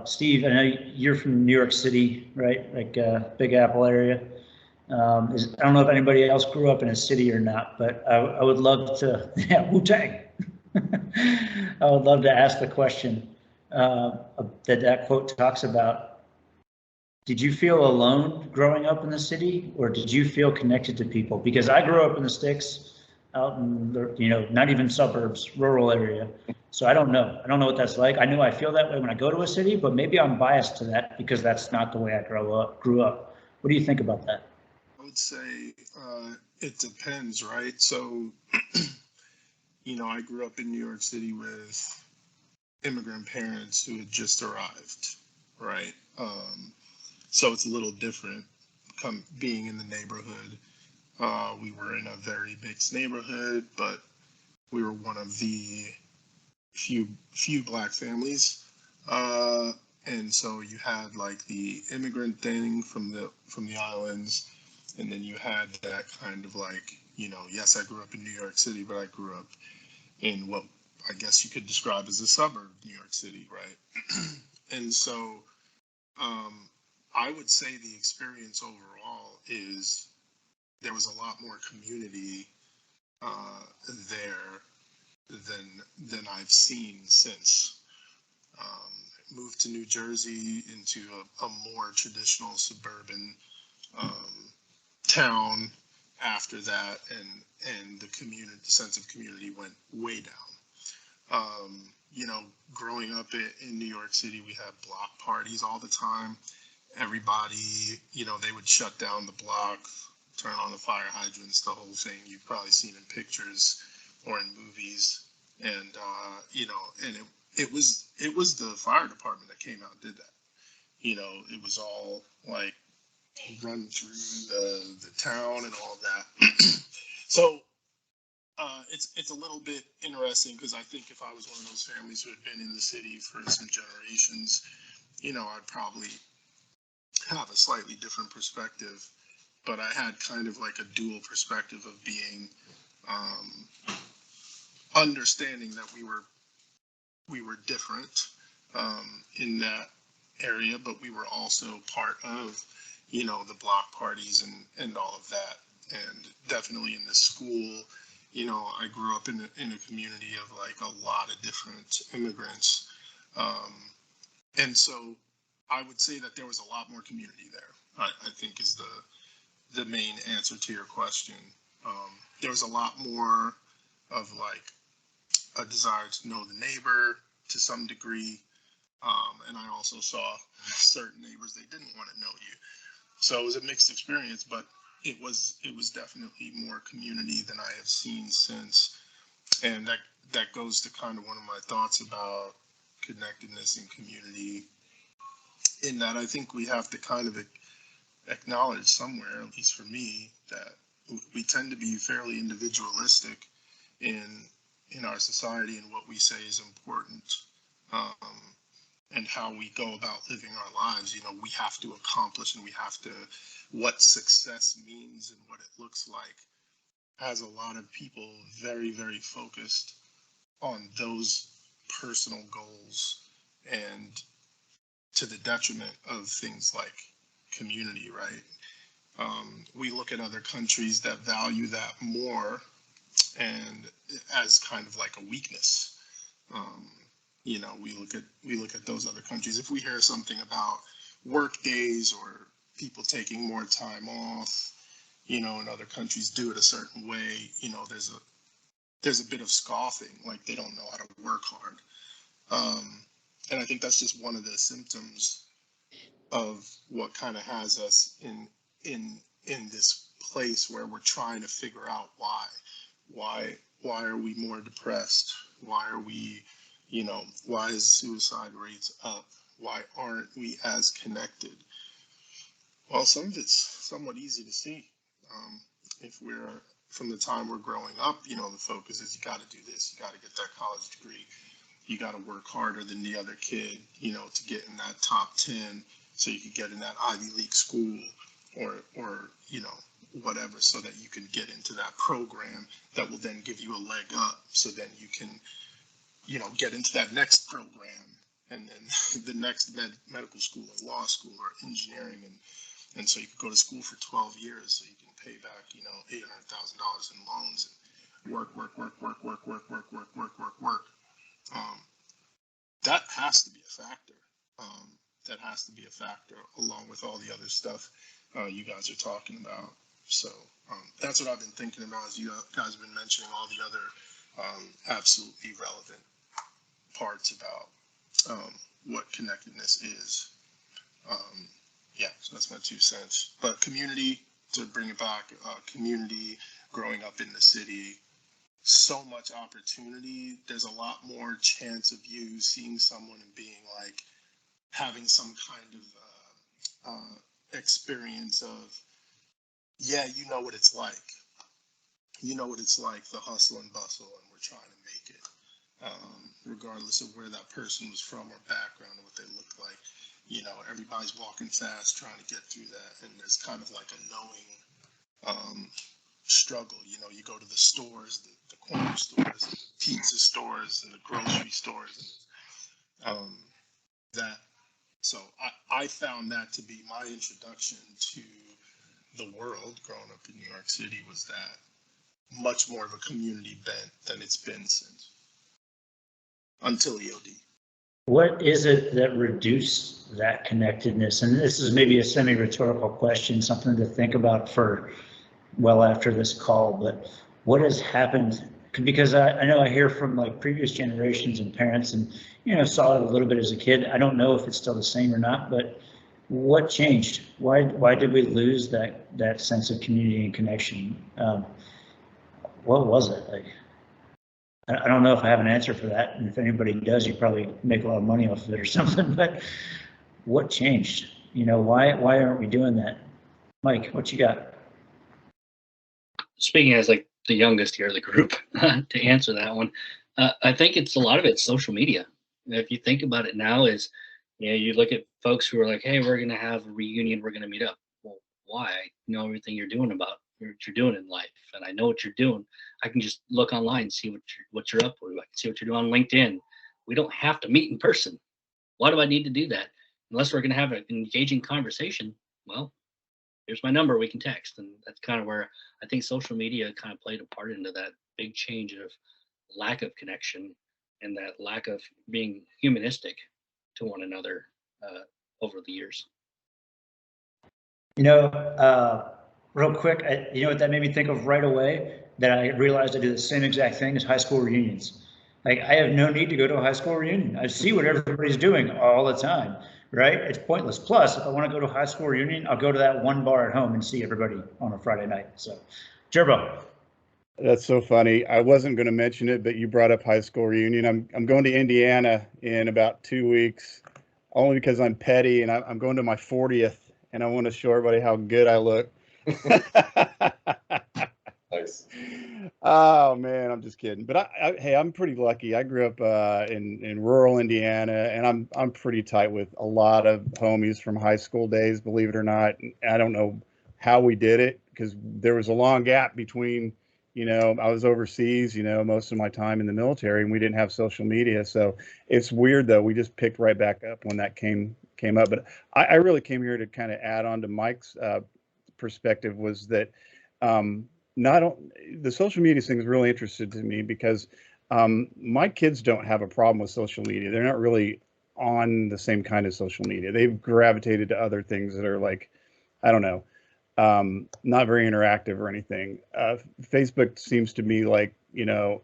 Steve, I know you're from New York City, right? Like Big Apple area. I don't know if anybody else grew up in a city or not, but I would love to, yeah, Wu-Tang. I would love to ask the question that quote talks about. Did you feel alone growing up in the city, or did you feel connected to people? Because I grew up in the sticks, out in the, not even suburbs, rural area. So I don't know. I don't know what that's like. I know I feel that way when I go to a city, but maybe I'm biased to that because that's not the way I grew up. What do you think about that? I would say it depends, right? So, I grew up in New York City with immigrant parents who had just arrived, right? So it's a little different being in the neighborhood. We were in a very mixed neighborhood, but we were one of the few Black families. And so you had like the immigrant thing from the islands, and then you had that kind of like, yes, I grew up in New York City, but I grew up in what I guess you could describe as a suburb of New York City, right? And so I would say the experience overall is there was a lot more community there than I've seen since. Moved to New Jersey into a more traditional suburban town after that, and the sense of community went way down. Growing up in New York City, we had block parties all the time. Everybody, they would shut down the block, turn on the fire hydrants, the whole thing. You've probably seen in pictures or in movies. And, and it was the fire department that came out and did that. It was all like run through the town and all of that. So it's a little bit interesting because I think if I was one of those families who had been in the city for some generations, I'd probably have a slightly different perspective. But I had kind of like a dual perspective of being understanding that we were different in that area, but we were also part of, the block parties and all of that. And definitely in the school, I grew up in a community of like a lot of different immigrants. And so I would say that there was a lot more community there, I think is the main answer to your question. There was a lot more of like a desire to know the neighbor to some degree. And I also saw certain neighbors, they didn't want to know you. So it was a mixed experience, but it was definitely more community than I have seen since. And that goes to kind of one of my thoughts about connectedness and community, in that I think we have to kind of acknowledge somewhere, at least for me, that we tend to be fairly individualistic in our society and what we say is important, and how we go about living our lives. You know, we have to accomplish, and we have to, what success means and what it looks like has a lot of people very, very focused on those personal goals, and to the detriment of things like community, right? We look at other countries that value that more, and as kind of like a weakness. You know, we look at those other countries. If we hear something about work days or people taking more time off, you know, in other countries do it a certain way, you know, there's a bit of scoffing, like they don't know how to work hard. And I think that's just one of the symptoms of what kind of has us in this place where we're trying to figure out why are we more depressed? Why are we, you know, why is suicide rates up? Why aren't we as connected? Well, some of it's somewhat easy to see. If we're, from the time we're growing up, you know, the focus is you got to do this, you got to get that college degree, you got to work harder than the other kid, you know, to get in that top 10 so you could get in that Ivy League school, or you know, whatever, so that you can get into that program that will then give you a leg up, so then you can, you know, get into that next program, and then the next medical school or law school or engineering, and so you could go to school for 12 years so you can pay back, you know, $800,000 in loans, and work. That has to be a factor. That has to be a factor, along with all the other stuff you guys are talking about. So that's what I've been thinking about, as you guys have been mentioning all the other absolutely relevant parts about what connectedness is. Yeah, so that's my 2 cents. But community, to bring it back, community, growing up in the city, so much opportunity. There's a lot more chance of you seeing someone and being like, having some kind of experience of, yeah, you know what it's like. You know what it's like, the hustle and bustle, and we're trying to make it, regardless of where that person was from or background or what they looked like. You know, everybody's walking fast, trying to get through that, and there's kind of like a knowing struggle. You know, you go to the stores, the corner stores, the pizza stores, and the grocery stores, that. So I found that to be my introduction to the world growing up in New York City, was that much more of a community bent than it's been since, until EOD. What is it that reduced that connectedness? And this is maybe a semi-rhetorical question, something to think about for well after this call, but what has happened? Because I know I hear from like previous generations and parents, and, you know, saw it a little bit as a kid. I don't know if it's still the same or not, but what changed? Why did we lose that sense of community and connection? What was it? Like, I don't know if I have an answer for that, and if anybody does, you probably make a lot of money off of it or something. But what changed? You know, why aren't we doing that? Mike, what you got? Speaking as like the youngest here of the group, to answer that one, I think it's a lot of it's social media. If you think about it now, is, you know, you look at folks who are like, hey, we're going to have a reunion, we're going to meet up. Well, why? I know everything you're doing about what you're doing in life, and I know what you're doing. I can just look online and see what you're up to. I can see what you're doing on LinkedIn. We don't have to meet in person. Why do I need to do that? Unless we're going to have an engaging conversation, well, here's my number, we can text. And that's kind of where I think social media kind of played a part into that big change of lack of connection and that lack of being humanistic to one another over the years. You know, real quick, you know what that made me think of right away? That I realized I do the same exact thing as high school reunions. Like, I have no need to go to a high school reunion. I see what everybody's doing all the time. right? It's pointless. Plus, if I want to go to a high school reunion, I'll go to that one bar at home and see everybody on a Friday night. So, Gerbo. That's so funny. I wasn't going to mention it, but you brought up high school reunion. I'm going to Indiana in about 2 weeks, only because I'm petty and I'm going to my 40th, and I want to show everybody how good I look. Nice. Oh man, I'm just kidding. But hey, I'm pretty lucky. I grew up in rural Indiana, and I'm pretty tight with a lot of homies from high school days. Believe it or not, I don't know how we did it because there was a long gap between. I was overseas. Most of my time in the military, and we didn't have social media. So it's weird though. We just picked right back up when that came up. But I really came here to kind of add on to Mike's perspective. Was that the social media thing is really interesting to me because my kids don't have a problem with social media. They're not really on the same kind of social media. They've gravitated to other things that are like, I don't know, not very interactive or anything. Facebook seems to me like, your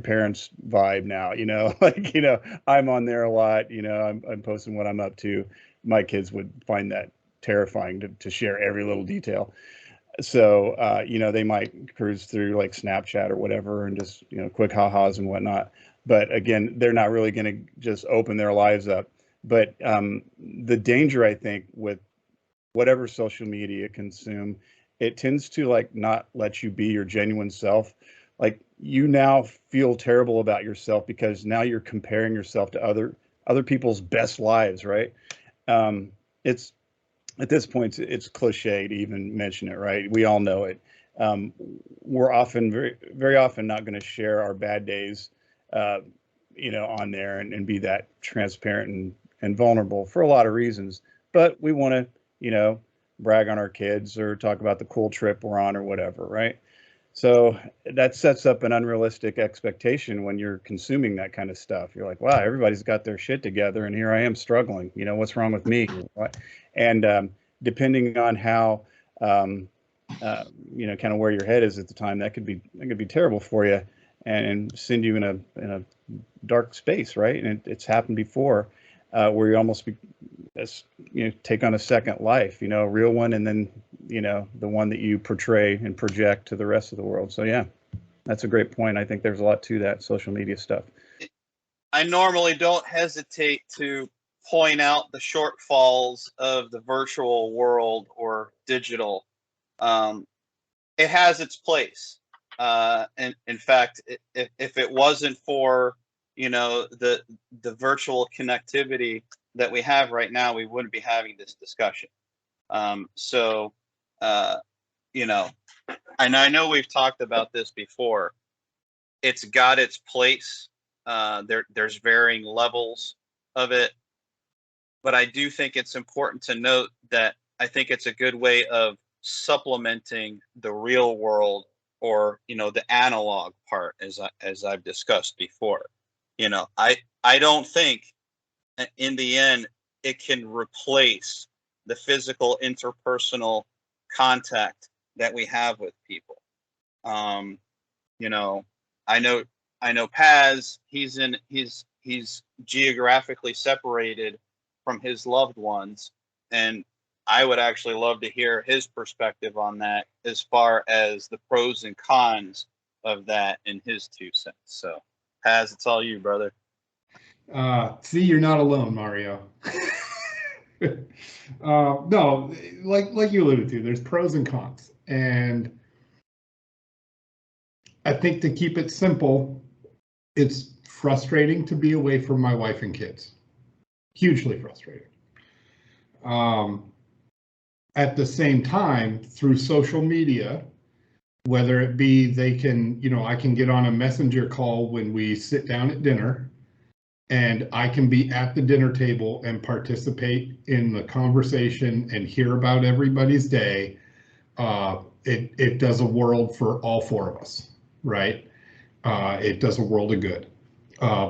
parents' vibe now, like, I'm on there a lot, I'm posting what I'm up to. My kids would find that terrifying to share every little detail. So, they might cruise through like Snapchat or whatever and just, quick ha-has and whatnot. But again, they're not really going to just open their lives up. But the danger, I think, with whatever social media consume, it tends to like not let you be your genuine self. Like you now feel terrible about yourself because now you're comparing yourself to other people's best lives, right? It's at this point, it's cliche to even mention it, right? We all know it. We're often, very, very often not going to share our bad days, on there and be that transparent and vulnerable for a lot of reasons. But we want to, brag on our kids or talk about the cool trip we're on or whatever, right? So that sets up an unrealistic expectation when you're consuming that kind of stuff. You're like, wow, everybody's got their shit together, and here I am struggling. What's wrong with me? And depending on how, kind of where your head is at the time, that could be terrible for you and send you in a dark space, right? And it's happened before, where you almost take on a second life, a real one, and then the one that you portray and project to the rest of the world. So yeah, that's a great point. I think there's a lot to that social media stuff. I normally don't hesitate to point out the shortfalls of the virtual world or digital. It has its place. And in fact, if it wasn't for, the virtual connectivity that we have right now, we wouldn't be having this discussion. And I know we've talked about this before. It's got its place. There's varying levels of it. But I do think it's important to note that I think it's a good way of supplementing the real world or, the analog part, as I've discussed before. I don't think in the end it can replace the physical interpersonal contact that we have with people. I know Paz, he's geographically separated from his loved ones, and I would actually love to hear his perspective on that as far as the pros and cons of that in his 2 cents. So Paz, it's all you, brother. See, you're not alone, Mario. No, like you alluded to, there's pros and cons. And I think to keep it simple, it's frustrating to be away from my wife and kids. Hugely frustrating. At the same time, through social media, whether it be they can, I can get on a messenger call when we sit down at dinner, and I can be at the dinner table and participate in the conversation and hear about everybody's day. It does a world for all 4 of us, right? It does a world of good.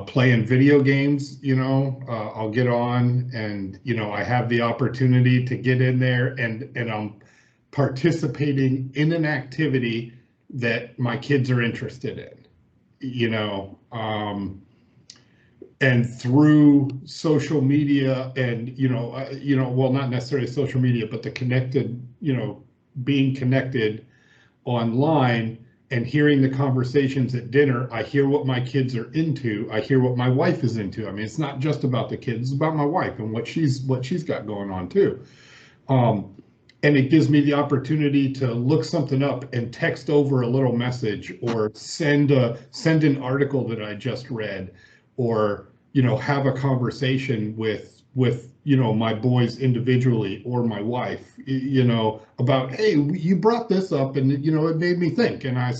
Playing video games, I'll get on and, I have the opportunity to get in there and I'm participating in an activity that my kids are interested in, and through social media and, well, not necessarily social media, but the connected, being connected online and hearing the conversations at dinner, I hear what my kids are into. I hear what my wife is into. I mean, it's not just about the kids, it's about my wife and what she's got going on too. And it gives me the opportunity to look something up and text over a little message, or send an article that I just read, or have a conversation with my boys individually, or my wife, about, hey, you brought this up, and it made me think, and I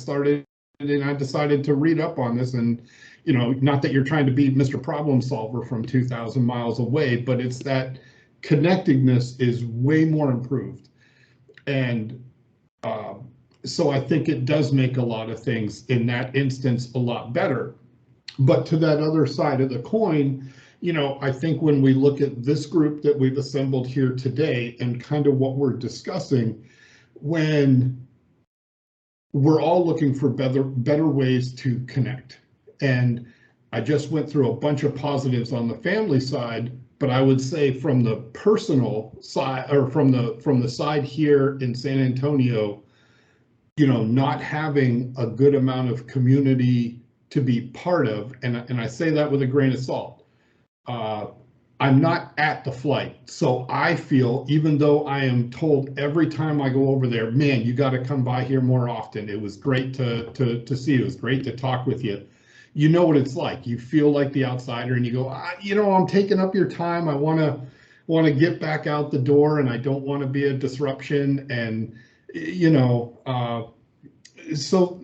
decided to read up on this. And not that you're trying to be Mr. Problem Solver from 2,000 miles away, but it's that connectedness is way more improved. And so I think it does make a lot of things in that instance a lot better. But to that other side of the coin, I think when we look at this group that we've assembled here today and kind of what we're discussing, when we're all looking for better ways to connect. And I just went through a bunch of positives on the family side, but I would say from the personal side, or from the side here in San Antonio, not having a good amount of community to be part of, and I say that with a grain of salt. I'm not at the flight, so I feel, even though I am told every time I go over there, man, you got to come by here more often. It was great to see you. It was great to talk with you. You know what it's like. You feel like the outsider, and you go, I'm taking up your time. I want to get back out the door, and I don't want to be a disruption. And so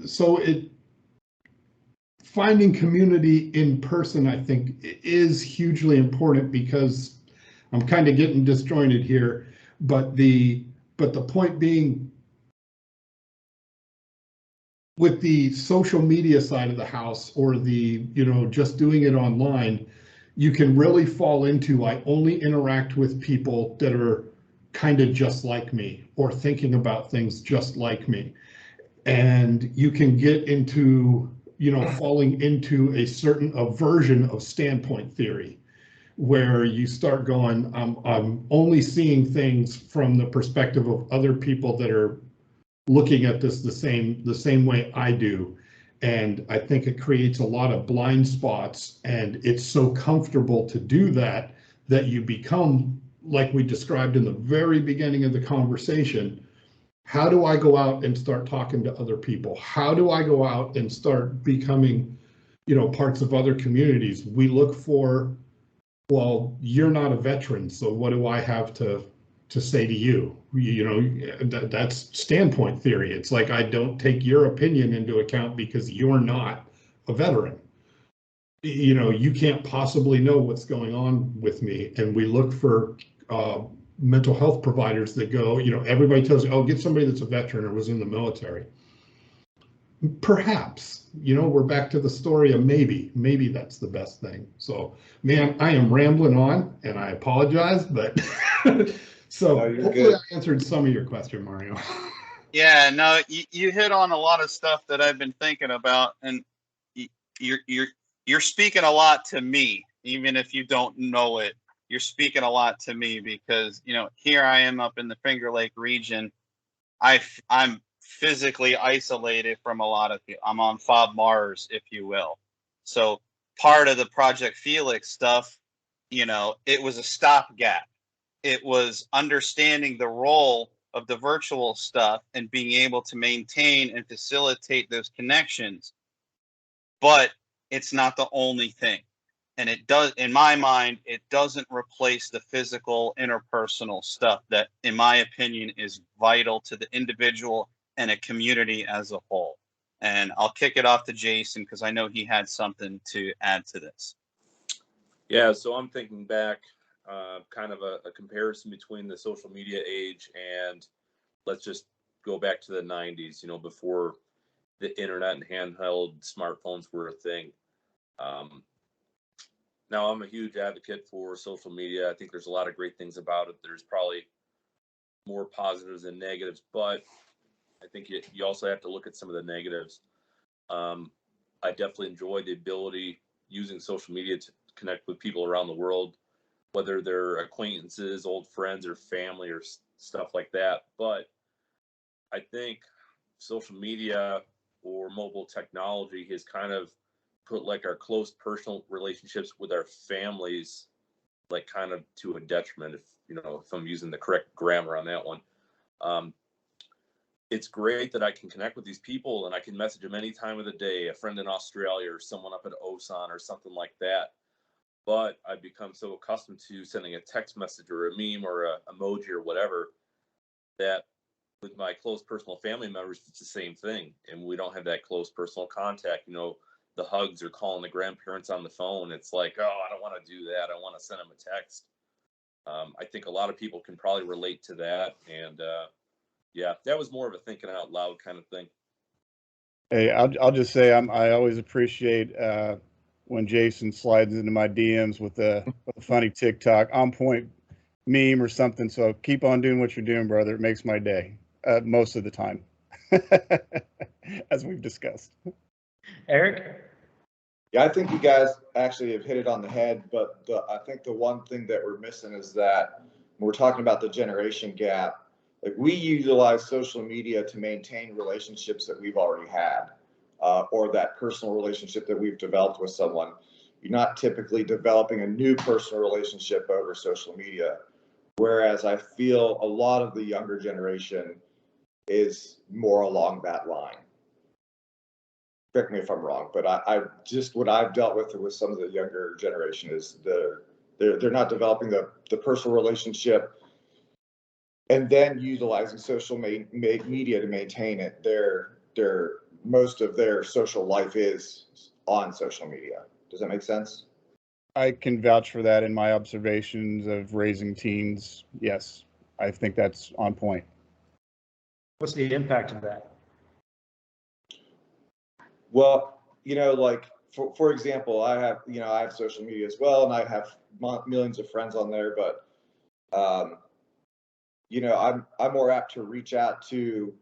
finding community in person, I think, is hugely important, because I'm kind of getting disjointed here, but the point being, with the social media side of the house, or the, just doing it online, you can really fall into, I only interact with people that are kind of just like me, or thinking about things just like me. And you can get into, falling into a certain aversion of standpoint theory, where you start going, I'm only seeing things from the perspective of other people that are looking at this the same way I do. And I think it creates a lot of blind spots, and it's so comfortable to do that you become, like we described in the very beginning of the conversation, how do I go out and start talking to other people? How do I go out and start becoming, parts of other communities? We look for, well, you're not a veteran, so what do I have to say to you? That's standpoint theory. It's like, I don't take your opinion into account because you're not a veteran. You can't possibly know what's going on with me. And we look for mental health providers that go, everybody tells you, oh, get somebody that's a veteran or was in the military. Perhaps, we're back to the story of maybe that's the best thing. So, man, I am rambling on, and I apologize, but so hopefully good. I answered some of your question, Mario. Yeah, no, you hit on a lot of stuff that I've been thinking about, and you're speaking a lot to me, even if you don't know it. You're speaking a lot to me, because here I am up in the Finger Lake region. I'm physically isolated from a lot of people. I'm on FOB Mars, if you will. So part of the Project Felix stuff, it was a stopgap. It was understanding the role of the virtual stuff and being able to maintain and facilitate those connections. But it's not the only thing. And it does, in my mind, it doesn't replace the physical, interpersonal stuff that, in my opinion, is vital to the individual and a community as a whole. And I'll kick it off to Jason, because I know he had something to add to this. Yeah, so I'm thinking back, kind of a comparison between the social media age and, let's just go back to the 90s, before the internet and handheld smartphones were a thing. Now, I'm a huge advocate for social media. I think there's a lot of great things about it. There's probably more positives than negatives, but I think you also have to look at some of the negatives. I definitely enjoy the ability using social media connect with people around the world, whether they're acquaintances, old friends, or family, or stuff like that. But I think social media or mobile technology has kind of put like our close personal relationships with our families like kind of to a detriment, if I'm using the correct grammar on that one. It's great that I can connect with these people and I can message them any time of the day, a friend in Australia or someone up at Osan or something like that. But I've become so accustomed to sending a text message or a meme or a emoji or whatever that with my close personal family members, it's the same thing. And we don't have that close personal contact, the hugs or calling the grandparents on the phone. It's like, oh, I don't want to do that. I want to send them a text. I think a lot of people can probably relate to that. And yeah, that was more of a thinking out loud kind of thing. Hey, I'll just say I always appreciate when Jason slides into my DMs with a funny TikTok on point meme or something. So keep on doing what you're doing, brother. It makes my day most of the time, as we've discussed. Eric? Yeah, I think you guys actually have hit it on the head, but I think the one thing that we're missing is that when we're talking about the generation gap, like we utilize social media to maintain relationships that we've already had, or that personal relationship that we've developed with someone. You're not typically developing a new personal relationship over social media, whereas I feel a lot of the younger generation is more along that line. Correct me if I'm wrong, but I just what I've dealt with some of the younger generation is they're not developing the personal relationship and then utilizing social media to maintain it. Their most of their social life is on social media. Does that make sense? I can vouch for that in my observations of raising teens. Yes, I think that's on point. What's the impact of that? Well, like for example, I have social media as well, and I have millions of friends on there, but I'm more apt to reach out to,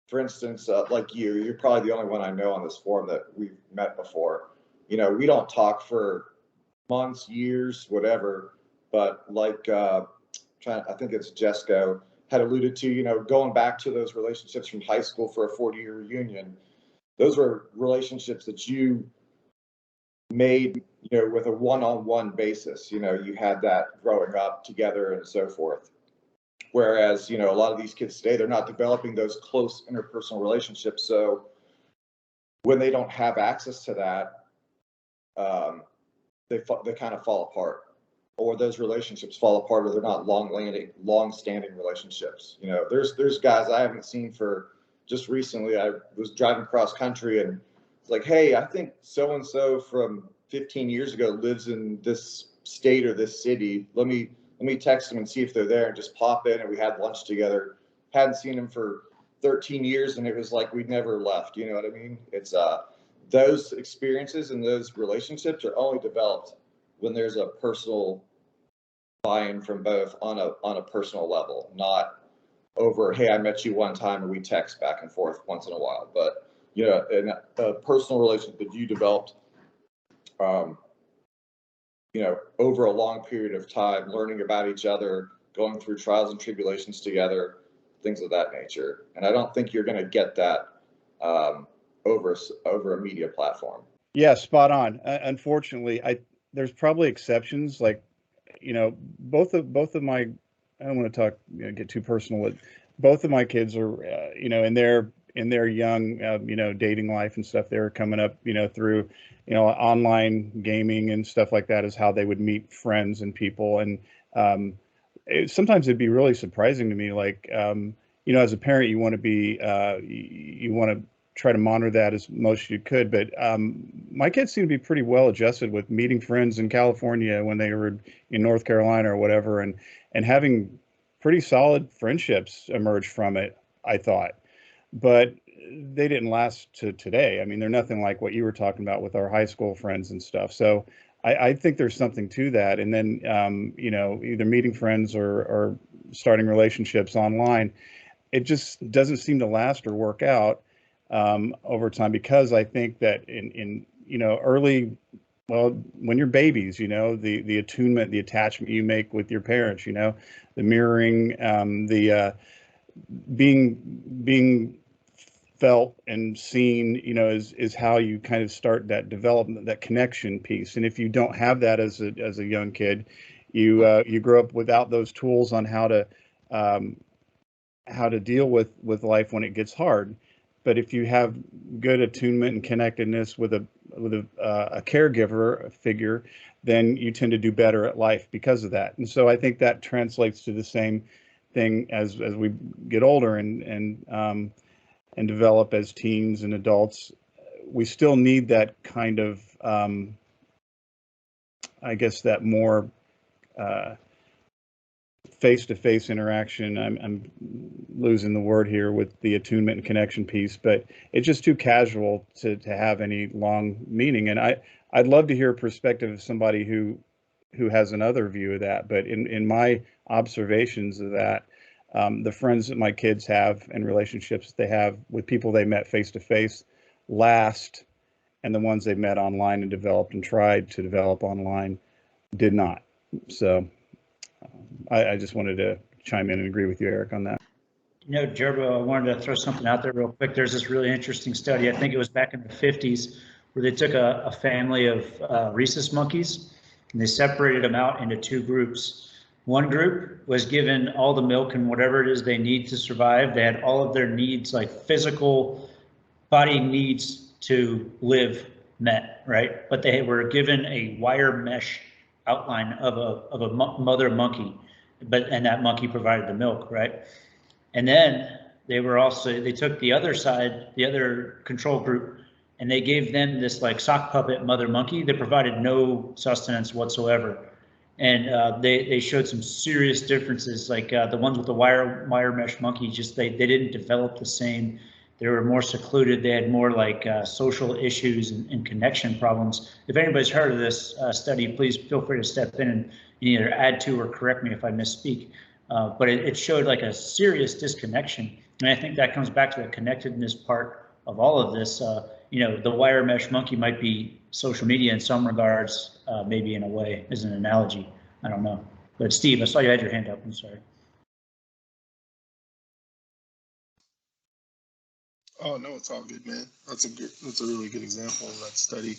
for instance, like you're probably the only one I know on this forum that we've met before. We don't talk for months, years, whatever, but like I think it's Jesco had alluded to, going back to those relationships from high school for a 40-year reunion. Those were relationships that you made, with a one-on-one basis. You had that growing up together and so forth. Whereas, a lot of these kids today, they're not developing those close interpersonal relationships. So when they don't have access to that, they kind of fall apart, or those relationships fall apart, or they're not long-standing relationships. There's guys I haven't seen for just recently. I was driving cross country and it's like, hey, I think so-and-so from 15 years ago lives in this state or this city. Let me text them and see if they're there, and just pop in, and we had lunch together. Hadn't seen them for 13 years, and it was like we'd never left. You know what I mean? It's those experiences and those relationships are only developed when there's a personal buy-in from both on a personal level, not over, hey, I met you one time and we text back and forth once in a while. But in a personal relationship that you developed over a long period of time, learning about each other, going through trials and tribulations together, things of that nature. And I don't think you're going to get that over a media platform. Yeah, spot on. Unfortunately, there's probably exceptions. Like, both of my, I don't want to talk, get too personal with, both of my kids are, in their young, dating life and stuff. They were coming up, through, online gaming and stuff like that is how they would meet friends and people. And sometimes it'd be really surprising to me, like, as a parent, you want to be, you want to try to monitor that as most you could. But my kids seem to be pretty well adjusted with meeting friends in California when they were in North Carolina or whatever, and having pretty solid friendships emerge from it, I thought. But they didn't last to today. I mean, they're nothing like what you were talking about with our high school friends and stuff. So I think there's something to that. And then, either meeting friends or starting relationships online, it just doesn't seem to last or work out over time, because I think that in early well, when you're babies, the attunement, the attachment you make with your parents, the mirroring, the being felt and seen, is how you kind of start that development, that connection piece. And if you don't have that as a young kid, you grow up without those tools on how to deal with life when it gets hard. But if you have good attunement and connectedness with a caregiver figure, then you tend to do better at life because of that. And so I think that translates to the same thing as we get older and develop as teens and adults. We still need that kind of, I guess, that more face-to-face interaction. I'm losing the word here with the attunement and connection piece, but it's just too casual to have any long meaning. And I'd love to hear a perspective of somebody who has another view of that. But in my observations of that, the friends that my kids have and relationships they have with people they met face-to-face last, and the ones they met online and developed and tried to develop online did not. So I just wanted to chime in and agree with you, Eric, on that. Gerbo, I wanted to throw something out there real quick. There's this really interesting study, I think it was back in the 50s, where they took a family of rhesus monkeys and they separated them out into two groups. One group was given all the milk and whatever it is they need to survive. They had all of their needs, like physical body needs to live, met, right? But they were given a wire mesh outline of a mother monkey, and that monkey provided the milk, right? And then they took the other side, the other control group, and they gave them this like sock puppet mother monkey that provided no sustenance whatsoever. And they showed some serious differences, like the ones with the wire mesh monkey, just they didn't develop the same. They were more secluded. They had more like social issues and connection problems. If anybody's heard of this study, please feel free to step in and either add to or correct me if I misspeak. But it showed like a serious disconnection. And I think that comes back to the connectedness part of all of this. The wire mesh monkey might be social media in some regards, maybe in a way, as an analogy. I don't know. But Steve, I saw you had your hand up. I'm sorry. Oh no, it's all good, man. That's a really good example of that study.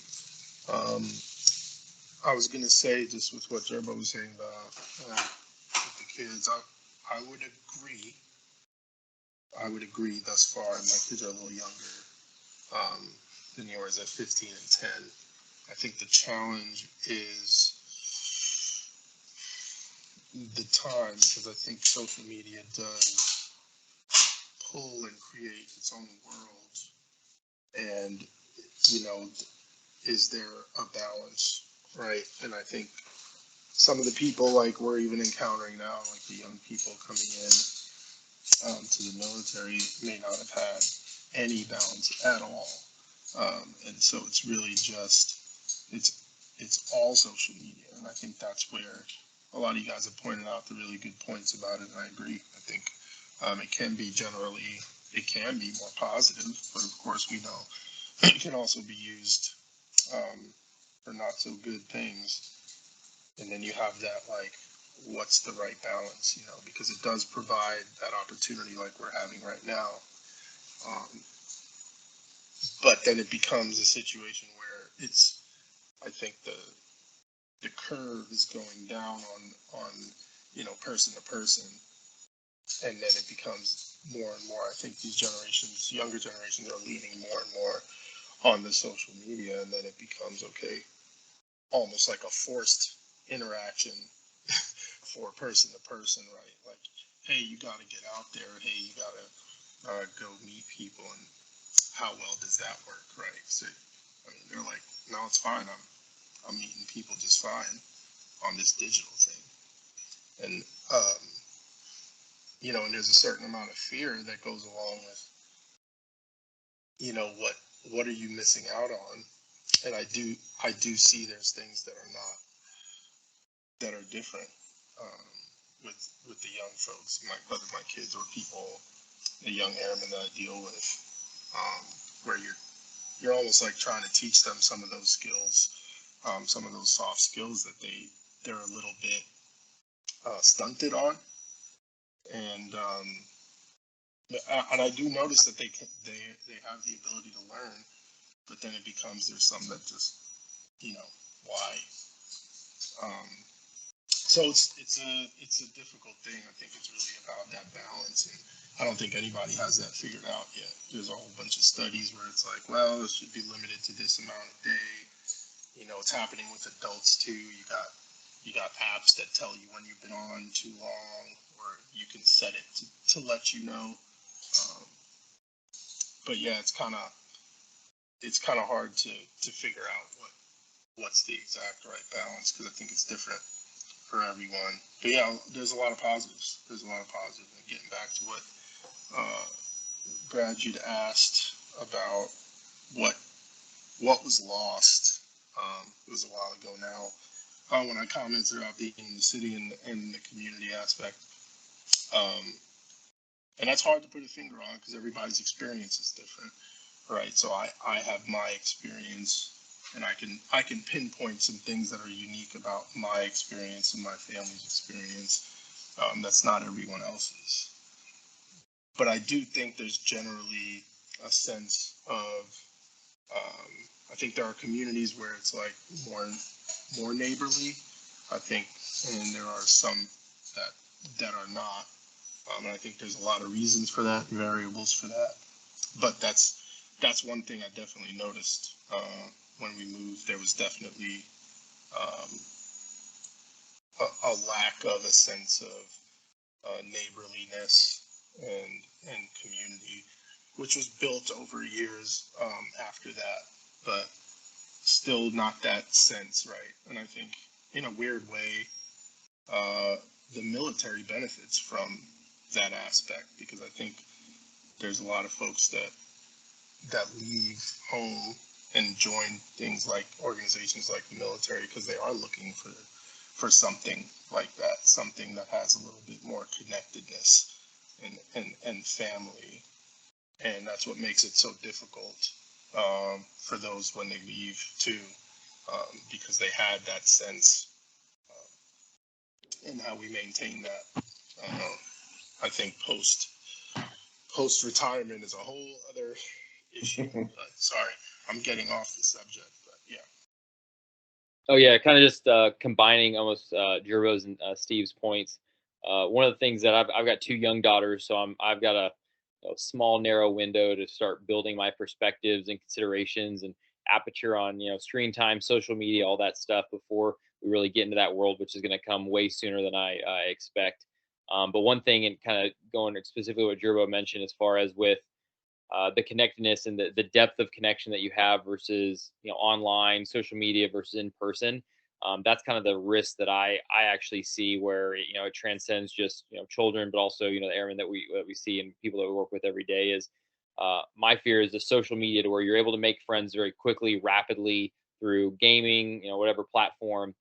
I was gonna say, just with what Jerbo was saying about with the kids, I would agree. I would agree thus far. My kids are a little younger than yours at 15 and 10. I think the challenge is the time, because I think social media does pull and create its own world. And, is there a balance, right? And I think some of the people like we're even encountering now, like the young people coming in to the military, may not have had any balance at all. And so it's really just, it's all social media. And I think that's where a lot of you guys have pointed out the really good points about it. And I agree. I think it can be more positive, but of course we know it can also be used for not so good things. And then you have that, like, what's the right balance, because it does provide that opportunity like we're having right now. But then it becomes a situation where I think the curve is going down on person to person. And then it becomes more and more, I think these younger generations are leaning more and more on the social media. And then it becomes, okay, almost like a forced interaction for person to person, right? Like, hey, you got to get out there. Hey, you got to go meet people. And how well does that work, right? So, I mean, they're like, no, it's fine. I'm meeting people just fine on this digital thing. And, and there's a certain amount of fear that goes along with, what are you missing out on? And I do see there's things that are different with the young folks, whether my kids or people, the young airmen that I deal with, where you're almost like trying to teach them some of those skills some of those soft skills that they're a little bit stunted on. And I do notice that they have the ability to learn, but then it becomes there's some that just, why? So it's a difficult thing. I think it's really about that balance, and I don't think anybody has that figured out yet. There's a whole bunch of studies where it's like, well, it should be limited to this amount a day. It's happening with adults too. You got apps that tell you when you've been on too long, or you can set it to let you know. But yeah, it's kind of hard to figure out what's the exact right balance, because I think it's different for everyone. But yeah, there's a lot of positives. And getting back to what Brad, you'd asked about what was lost. It was a while ago now, when I commented about being in the city and the community aspect. And that's hard to put a finger on because everybody's experience is different, right? So I have my experience, and I can pinpoint some things that are unique about my experience and my family's experience. That's not everyone else's. But I do think there's generally a sense of, I think there are communities where it's like more neighborly, I think, and there are some that are not. And I think there's a lot of reasons for that, variables for that. But that's one thing I definitely noticed when we moved. There was definitely a lack of a sense of neighborliness and community, which was built over years after that, but still not that sense, right? And I think in a weird way, the military benefits from that aspect, because I think there's a lot of folks that leave home and join things like organizations like the military because they are looking for something like that, something that has a little bit more connectedness and family. And that's what makes it so difficult for those when they leave too, because they had that sense, and how we maintain that. I think post retirement is a whole other issue. Sorry, I'm getting off the subject, but yeah. Oh yeah, kind of just combining almost Jerbo's and Steve's points. One of the things that I've got two young daughters, so I've got a small narrow window to start building my perspectives and considerations and aperture on screen time, social media, all that stuff before we really get into that world, which is going to come way sooner than I expect. But one thing, and kind of going specifically what Jerbo mentioned, as far as with the connectedness and the depth of connection that you have versus online social media versus in person, that's kind of the risk that I actually see, where it transcends just children, but also the airmen that we see and people that we work with every day. Is my fear is the social media, to where you're able to make friends very quickly, rapidly through gaming, whatever platform.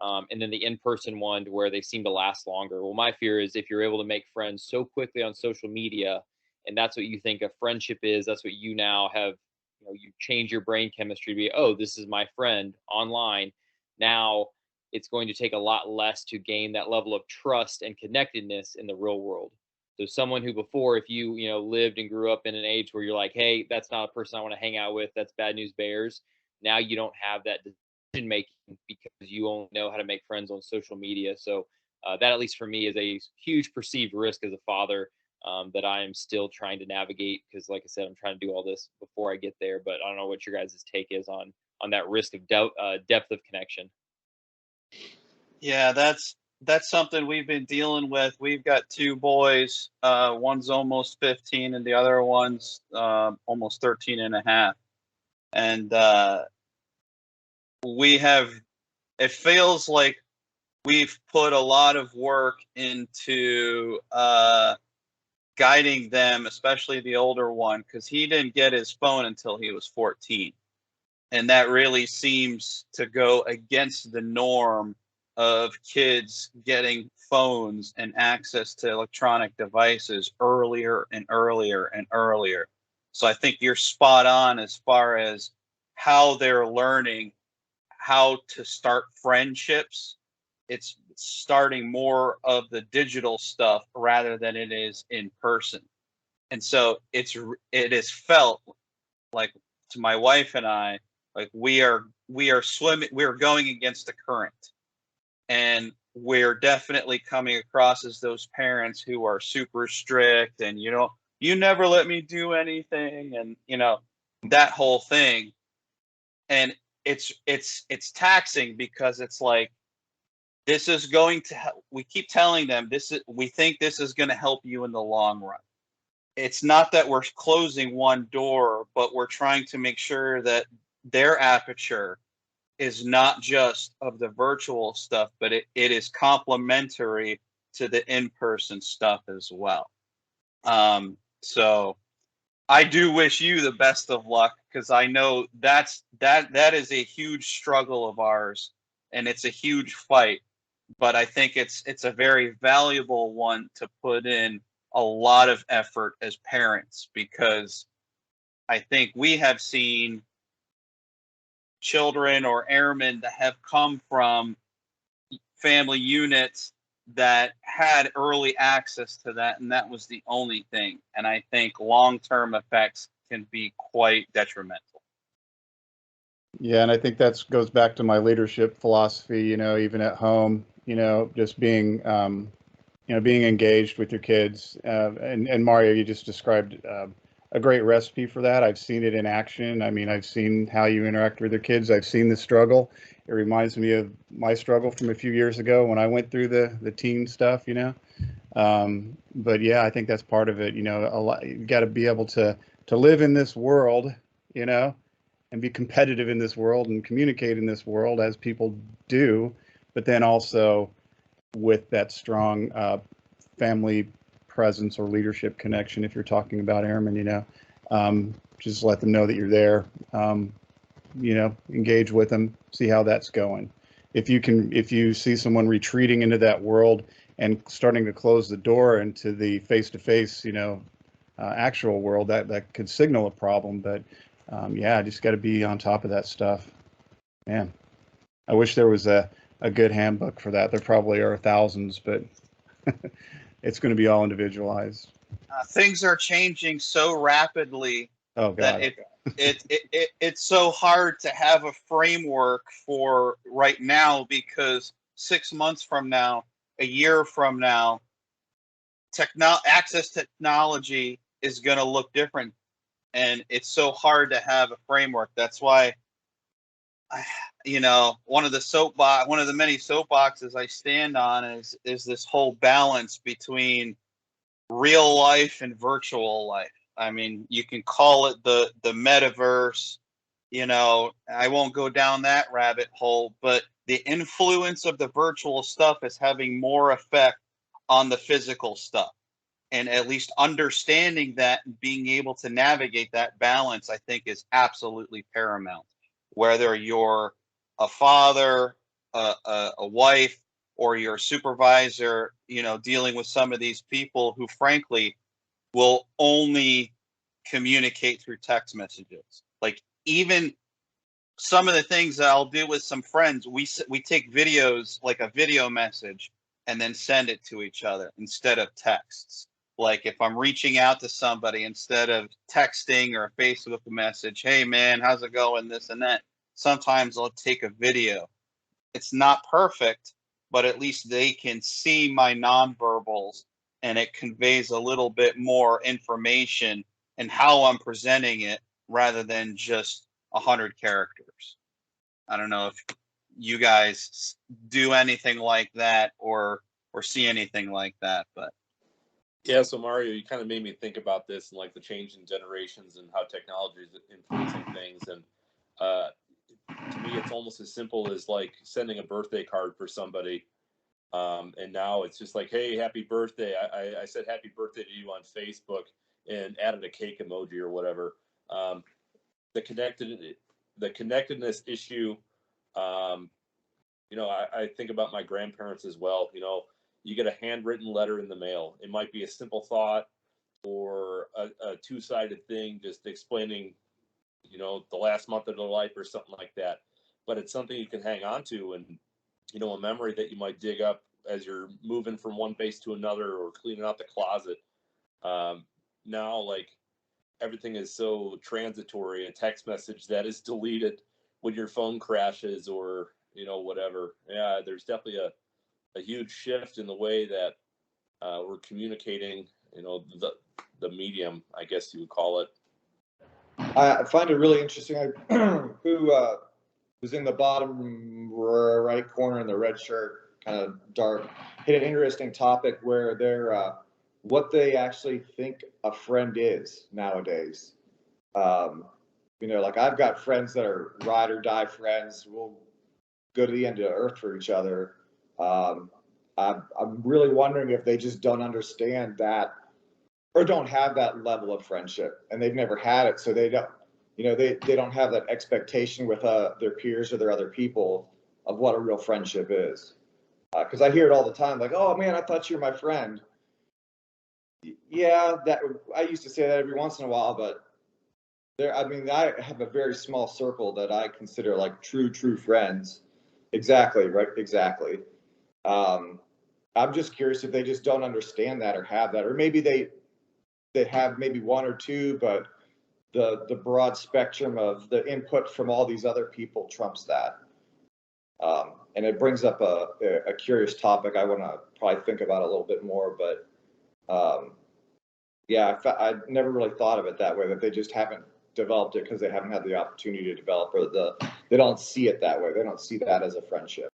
And then the in-person one, to where they seem to last longer. Well, my fear is if you're able to make friends so quickly on social media, and that's what you think a friendship is, that's what you now have, you change your brain chemistry to be, oh, this is my friend online. Now it's going to take a lot less to gain that level of trust and connectedness in the real world. So someone who before, if you, lived and grew up in an age where you're like, hey, that's not a person I want to hang out with, that's bad news bears. Now you don't have that decision making because you only know how to make friends on social media. So that, at least for me, is a huge perceived risk as a father, that I am still trying to navigate, because like I said, I'm trying to do all this before I get there. But I don't know what your guys' take is on that risk of depth of connection. Yeah, that's something we've been dealing with. We've got two boys. One's almost 15 and the other one's almost 13 and a half. And it feels like we've put a lot of work into guiding them, especially the older one, because he didn't get his phone until he was 14. And that really seems to go against the norm of kids getting phones and access to electronic devices earlier and earlier and earlier. So I think you're spot on as far as how they're learning how to start friendships, it's starting more of the digital stuff rather than it is in person. And so it is felt like, to my wife and I, like we are going against the current, and we're definitely coming across as those parents who are super strict and, you never let me do anything, and that whole thing. And it's taxing, because it's like, this is going to help. We keep telling them we think this is going to help you in the long run. It's not that we're closing one door, but we're trying to make sure that their aperture is not just of the virtual stuff, but it is complementary to the in-person stuff as well. So I do wish you the best of luck, because I know that is a huge struggle of ours, and it's a huge fight. But I think it's a very valuable one to put in a lot of effort as parents, because I think we have seen children or airmen that have come from family units that had early access to that, and that was the only thing. And I think long-term effects can be quite detrimental. Yeah, and I think that goes back to my leadership philosophy, even at home, just being, being engaged with your kids. And Mario, you just described a great recipe for that. I've seen it in action. I mean, I've seen how you interact with your kids. I've seen the struggle. It reminds me of my struggle from a few years ago when I went through the teen stuff, But yeah, I think that's part of it. You got to be able to live in this world, and be competitive in this world and communicate in this world as people do, but then also with that strong family presence or leadership connection. If you're talking about airmen, just let them know that you're there. Engage with them, see how that's going. If you see someone retreating into that world and starting to close the door into the face-to-face, actual world, that could signal a problem. But yeah, just got to be on top of that stuff. Man, I wish there was a good handbook for that. There probably are thousands, but it's going to be all individualized. Things are changing so rapidly. Oh God. That it's so hard to have a framework for right now, because 6 months from now, a year from now, access to technology is going to look different. And it's so hard to have a framework. That's why, one of the many soapboxes I stand on is this whole balance between real life and virtual life. I mean, you can call it the metaverse. I won't go down that rabbit hole, but the influence of the virtual stuff is having more effect on the physical stuff. And at least understanding that and being able to navigate that balance, I think, is absolutely paramount. Whether you're a father, a wife, or your supervisor, dealing with some of these people who, frankly, will only communicate through text messages. Like, even some of the things that I'll do with some friends, we take videos, like a video message, and then send it to each other instead of texts. Like, if I'm reaching out to somebody, instead of texting or a Facebook message, hey man, how's it going, this and that, sometimes I'll take a video. It's not perfect, but at least they can see my nonverbals, and it conveys a little bit more information and how I'm presenting it, rather than just 100 characters. I don't know if you guys do anything like that or see anything like that, but. Yeah, so Mario, you kind of made me think about this and like the change in generations and how technology is influencing things. And to me, it's almost as simple as like sending a birthday card for somebody. And now it's just like, hey, happy birthday. I said happy birthday to you on Facebook and added a cake emoji or whatever. The connectedness issue, I think about my grandparents as well. You get a handwritten letter in the mail. It might be a simple thought or a two-sided thing just explaining, the last month of their life or something like that. but it's something you can hang on to, and a memory that you might dig up as you're moving from one base to another or cleaning out the closet. Now, like, everything is so transitory. A text message that is deleted when your phone crashes or whatever. Yeah, there's definitely a huge shift in the way that we're communicating. The medium, I guess you would call it. I find it really interesting. Who was in the bottom right corner in the red shirt, kind of dark, hit an interesting topic where they're what they actually think a friend is nowadays. Like, I've got friends that are ride or die friends. We'll go to the end of the earth for each other. I'm really wondering if they just don't understand that, or don't have that level of friendship, and they've never had it, so they don't. They don't have that expectation with their peers or their other people of what a real friendship is. Because I hear it all the time, like, "Oh man, I thought you were my friend." Yeah, that I used to say that every once in a while, but I have a very small circle that I consider like true friends. Exactly, right? Exactly. I'm just curious if they just don't understand that or have that, or maybe they have maybe one or two, but the broad spectrum of the input from all these other people trumps that. And it brings up a curious topic I want to probably think about a little bit more, but yeah, I never really thought of it that way, that they just haven't developed it because they haven't had the opportunity to develop, or they don't see it that way. They don't see that as a friendship.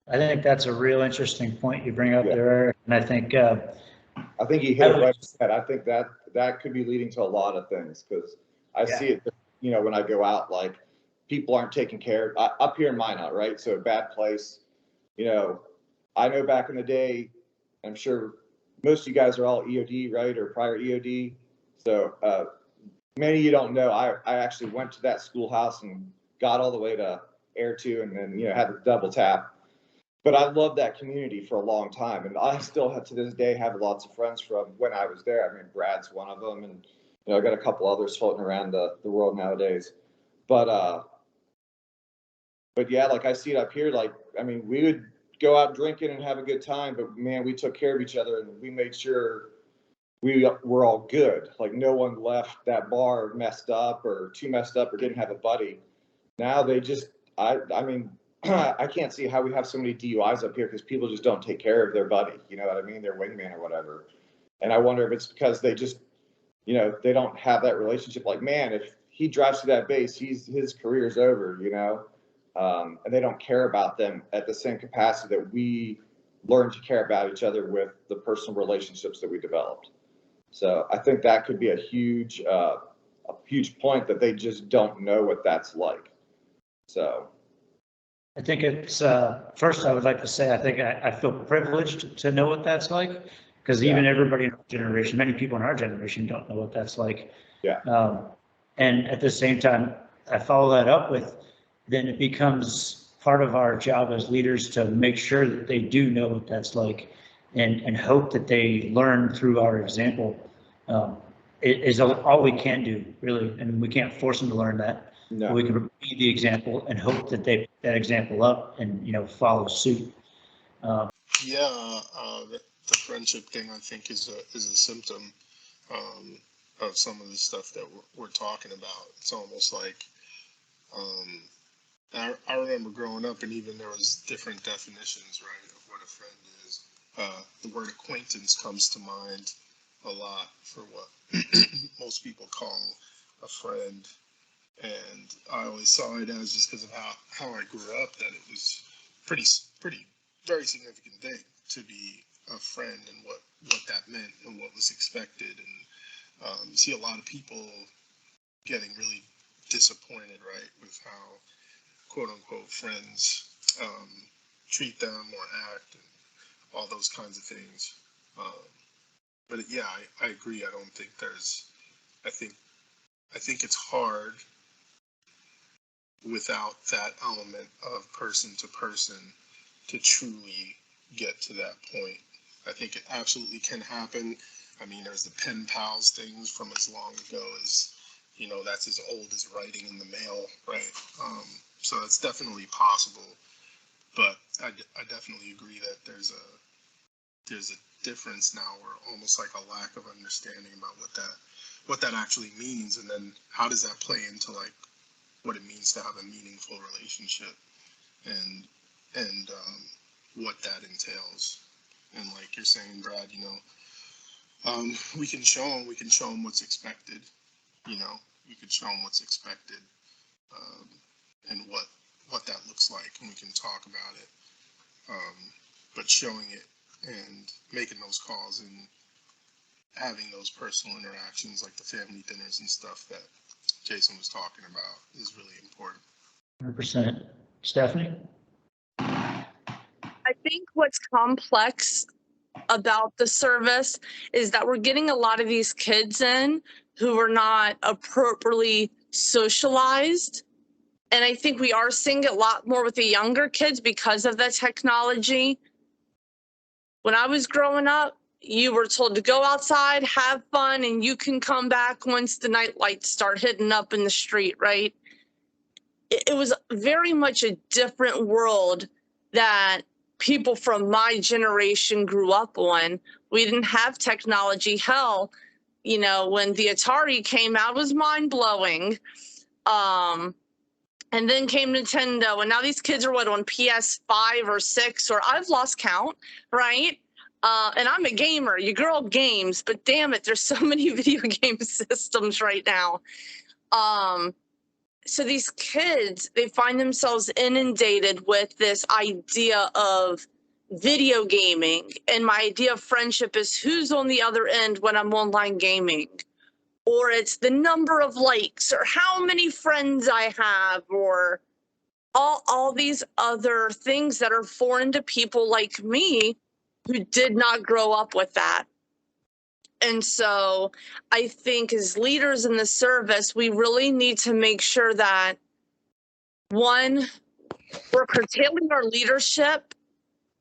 I think that's a real interesting point you bring up there, Eric. And I think you hit it right. I think that could be leading to a lot of things, because I see it, when I go out, like, people aren't taking care up here in Minot, right? So a bad place. I know back in the day, I'm sure most of you guys are all EOD, right, or prior EOD. So many of you don't know, I actually went to that schoolhouse and got all the way to Air 2, and then had the double tap. But I loved that community for a long time, and I still have, to this day, have lots of friends from when I was there. I mean, Brad's one of them, and I got a couple others floating around the world nowadays. But yeah, like, I see it up here. Like, I mean, we would go out drinking and have a good time, but man, we took care of each other, and we made sure we were all good. Like, no one left that bar messed up or too messed up or didn't have a buddy. Now they just, I mean, I can't see how we have so many DUIs up here, because people just don't take care of their buddy. You know what I mean? Their wingman or whatever. And I wonder if it's because they just, they don't have that relationship. Like, man, if he drives to that base, his career's over, and they don't care about them at the same capacity that we learn to care about each other with the personal relationships that we developed. So I think that could be a huge point, that they just don't know what that's like. So I think it's, first I would like to say, I think I feel privileged to know what that's like, because even everybody in our generation, many people in our generation don't know what that's like. Yeah. And at the same time, I follow that up with, then it becomes part of our job as leaders to make sure that they do know what that's like, and hope that they learn through our example. It is all we can do, really. I mean, we can't force them to learn that. No. We can be the example and hope that they pick that example up and follow suit. The friendship thing, I think, is a symptom of some of the stuff that we're talking about. It's almost like I remember growing up, and even there was different definitions, right, of what a friend is. The word acquaintance comes to mind a lot for what most people call a friend. And I always saw it as, just because of how I grew up, that it was pretty very significant thing to be a friend, and what that meant and what was expected. And you see a lot of people getting really disappointed, right, with how quote unquote friends treat them or act, and all those kinds of things. But yeah, I agree. I don't think I think it's hard without that element of person to person to truly get to that point. I think it absolutely can happen. I mean, there's the pen pals things from as long ago as, that's as old as writing in the mail, right? So it's definitely possible, but I definitely agree that there's a difference now, or almost like a lack of understanding about what that actually means, and then how does that play into like what it means to have a meaningful relationship, and what that entails. And like you're saying, Brad, we can show them what's expected. We can show them what's expected, and what that looks like, and we can talk about it. But showing it and making those calls and having those personal interactions, like the family dinners and stuff that Jason was talking about, is really important. 100%. Stephanie? I think what's complex about the service is that we're getting a lot of these kids in who are not appropriately socialized. And I think we are seeing it a lot more with the younger kids because of the technology. When I was growing up, you were told to go outside, have fun, and you can come back once the night lights start hitting up in the street, right? It was very much a different world that people from my generation grew up on. We didn't have technology. Hell, when the Atari came out, it was mind-blowing. And then came Nintendo, and now these kids are on PS5 or 6, or I've lost count, right? And I'm a gamer. You grow up games, but damn it, there's so many video game systems right now. So these kids, they find themselves inundated with this idea of video gaming. And my idea of friendship is who's on the other end when I'm online gaming. Or it's the number of likes, or how many friends I have, or all these other things that are foreign to people like me who did not grow up with that. And so I think as leaders in the service, we really need to make sure that, one, we're curtailing our leadership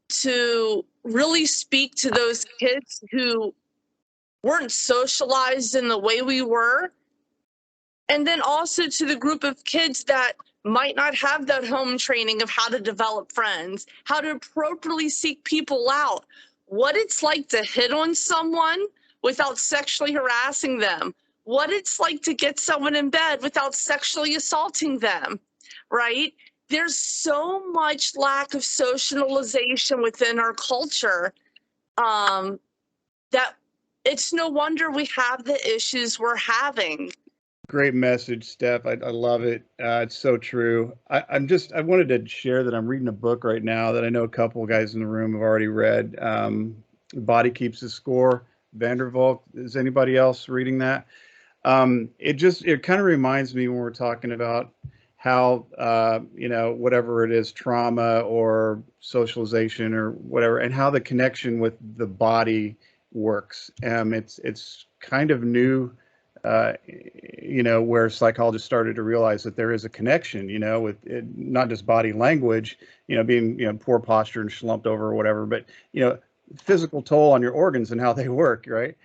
to really speak to those kids who weren't socialized in the way we were. And then also to the group of kids that might not have that home training of how to develop friends, how to appropriately seek people out, what it's like to hit on someone without sexually harassing them, what it's like to get someone in bed without sexually assaulting them, right? There's so much lack of socialization within our culture that it's no wonder we have the issues we're having. Great message, Steph. I love it. It's so true. I wanted to share that I'm reading a book right now that I know a couple of guys in the room have already read. Body Keeps the Score, Vandervalk. Is anybody else reading that? It kind of reminds me when we're talking about how, whatever it is, trauma or socialization or whatever, and how the connection with the body works. It's kind of new, where psychologists started to realize that there is a connection, with it, not just body language, being, poor posture and slumped over or whatever, but, physical toll on your organs and how they work, right?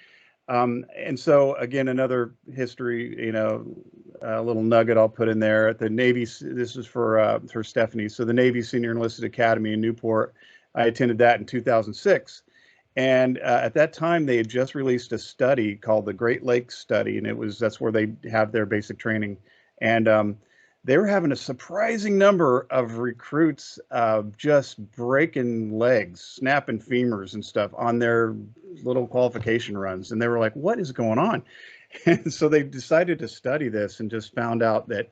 And so again, another history, a little nugget I'll put in there at the Navy. This is for Stephanie. So the Navy Senior Enlisted Academy in Newport, I attended that in 2006. And at that time, they had just released a study called the Great Lakes Study, and that's where they have their basic training. And they were having a surprising number of recruits just breaking legs, snapping femurs and stuff on their little qualification runs. And they were like, what is going on? And so they decided to study this and just found out that,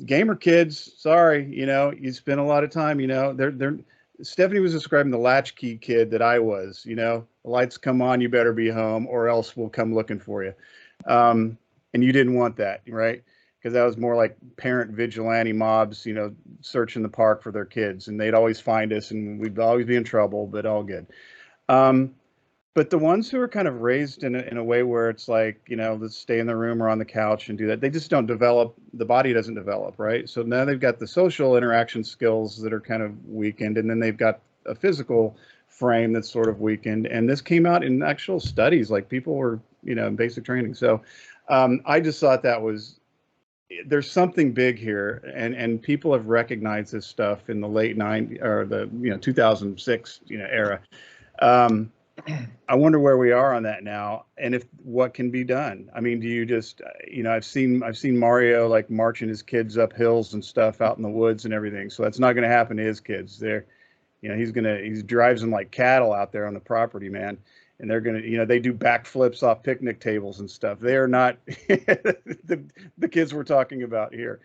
gamer kids, sorry, you spend a lot of time, they're Stephanie was describing the latchkey kid that I was, the lights come on, you better be home or else we'll come looking for you. And you didn't want that, right? Because that was more like parent vigilante mobs, searching the park for their kids, and they'd always find us and we'd always be in trouble, but all good. But the ones who are kind of raised in a way where it's like, let's stay in the room or on the couch and do that, they just don't develop, the body doesn't develop, right? So now they've got the social interaction skills that are kind of weakened, and then they've got a physical frame that's sort of weakened. And this came out in actual studies, like people were, in basic training. So I just thought that was there's something big here, and people have recognized this stuff in the late 90s or the 2006 era. I wonder where we are on that now, and if what can be done. I mean, do you just I've seen Mario like marching his kids up hills and stuff out in the woods and everything. So that's not going to happen to his kids. They're he drives them like cattle out there on the property, man. And they're going to, they do backflips off picnic tables and stuff. They are not the kids we're talking about here.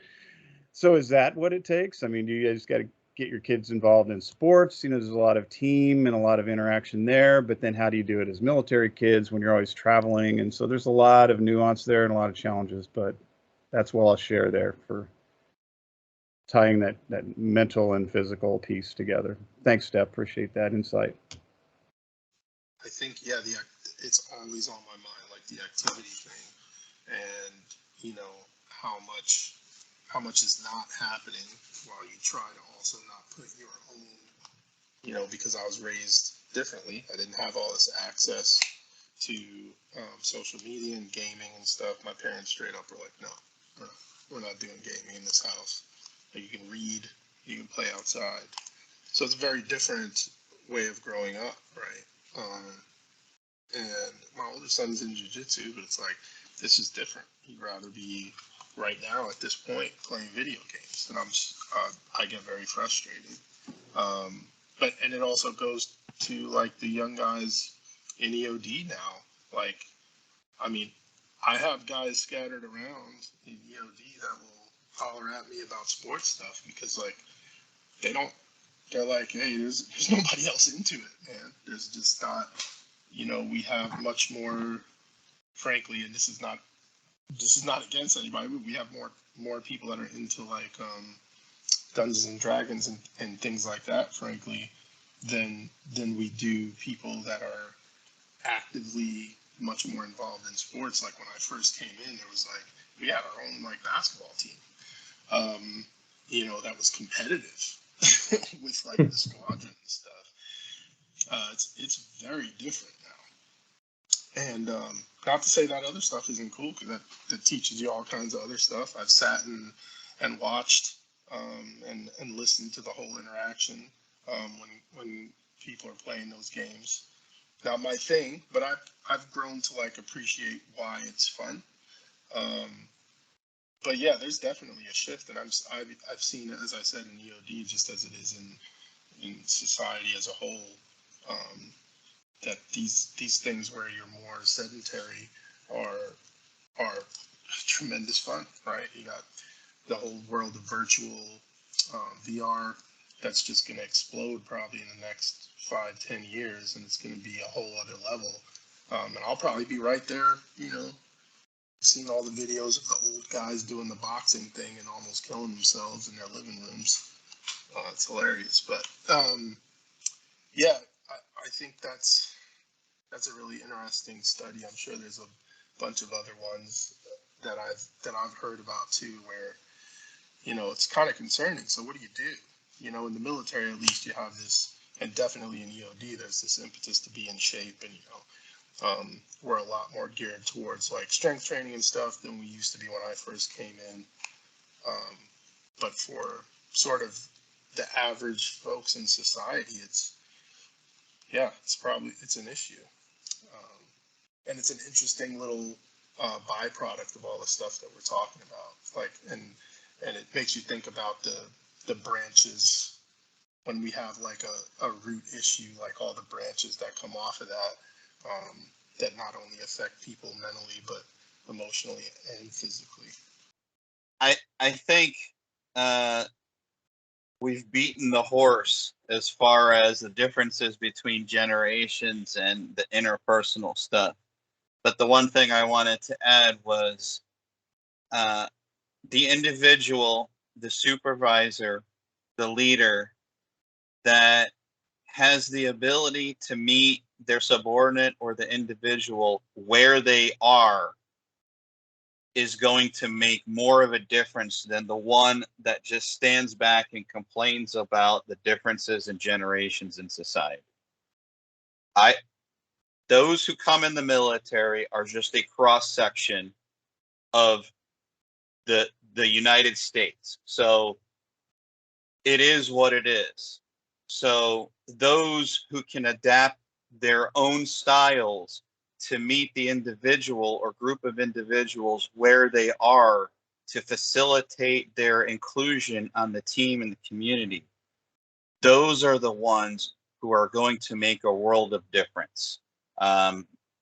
So is that what it takes? I mean, do you guys got to get your kids involved in sports? There's a lot of team and a lot of interaction there, but then how do you do it as military kids when you're always traveling? And so there's a lot of nuance there and a lot of challenges, but that's what I'll share there for tying that mental and physical piece together. Thanks, Steph. Appreciate that insight. I think, yeah, it's always on my mind, like the activity thing, and how much is not happening while you try to also not put your own, because I was raised differently. I didn't have all this access to social media and gaming and stuff. My parents straight up were like, no, we're not doing gaming in this house. Like, you can read, you can play outside. So it's a very different way of growing up, right? And my older son's in jiu-jitsu, but it's like, this is different. He'd rather be right now at this point playing video games, and I get very frustrated. And it also goes to like the young guys in EOD now. Like, I mean, I have guys scattered around in EOD that will holler at me about sports stuff because like they're like, hey, there's nobody else into it, man. There's just not, we have much more, frankly, and this is not against anybody, but we have more people that are into like Dungeons and Dragons and things like that, frankly, than we do people that are actively much more involved in sports. Like when I first came in, there was like, we had our own like basketball team, that was competitive with like the squadron and stuff. It's very different now. And not to say that other stuff isn't cool, because that teaches you all kinds of other stuff. I've sat and watched and listened to the whole interaction when people are playing those games. Not my thing, but I've grown to like appreciate why it's fun. But yeah, there's definitely a shift, and I've seen it, as I said, in EOD, just as it is in society as a whole. That these things where you're more sedentary are tremendous fun, right? You got the whole world of virtual VR that's just going to explode probably in the next 5-10 years, and it's going to be a whole other level. And I'll probably be right there, seeing all the videos of the old guys doing the boxing thing and almost killing themselves in their living rooms. It's hilarious, but yeah, I think that's a really interesting study. I'm sure there's a bunch of other ones that I've heard about too, where it's kind of concerning. So what do you do? In the military, at least, you have this, and definitely in EOD, there's this impetus to be in shape, and we're a lot more geared towards like strength training and stuff than we used to be when I first came in. But for sort of the average folks in society, it's an issue. And it's an interesting little byproduct of all the stuff that we're talking about. Like, and it makes you think about the branches when we have like a root issue, like all the branches that come off of that, that not only affect people mentally, but emotionally and physically. I think we've beaten the horse as far as the differences between generations and the interpersonal stuff. But the one thing I wanted to add was the individual, the supervisor, the leader that has the ability to meet their subordinate or the individual where they are is going to make more of a difference than the one that just stands back and complains about the differences in generations in society. Those who come in the military are just a cross section of the the United States. So it is what it is. So those who can adapt their own styles to meet the individual or group of individuals where they are to facilitate their inclusion on the team and the community, those are the ones who are going to make a world of difference.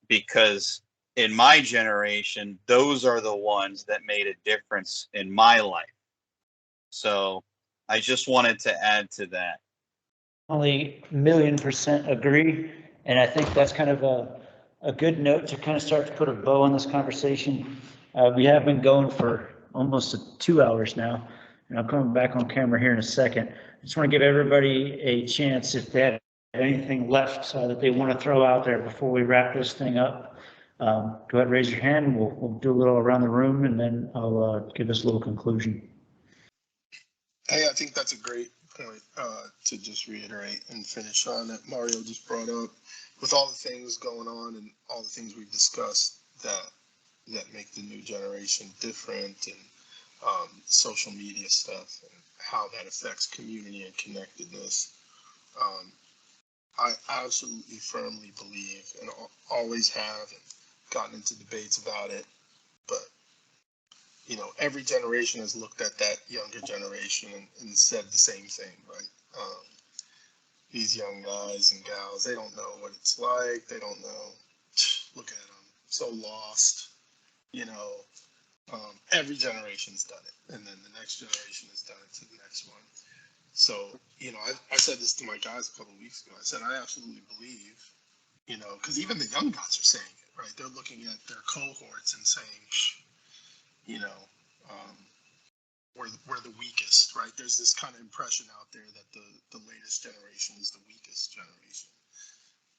Because in my generation, those are the ones that made a difference in my life. So I just wanted to add to that. Only 1,000,000% agree. And I think that's kind of a good note to kind of start to put a bow on this conversation. We have been going for almost 2 hours now, and I'm coming back on camera here in a second. I just want to give everybody a chance if they have anything left that they want to throw out there before we wrap this thing up. Go ahead and raise your hand. We'll do a little around the room, and then I'll give us a little conclusion. Hey, I think that's a great point to just reiterate and finish on that Mario just brought up. With all the things going on and all the things we've discussed that make the new generation different, and social media stuff and how that affects community and connectedness, I absolutely firmly believe, and always have, and gotten into debates about it, but you know, every generation has looked at that younger generation and said the same thing, right? These young guys and gals, they don't know what it's like. They don't know. Look at them, so lost. You know, every generation's done it, and then the next generation has done it to the next one. So, you know, I said this to my guys a couple of weeks ago. I said, I absolutely believe, you know, because even the young guys are saying it, right? They're looking at their cohorts and saying, you know, we're the weakest, right? There's this kind of impression out there that the latest generation is the weakest generation.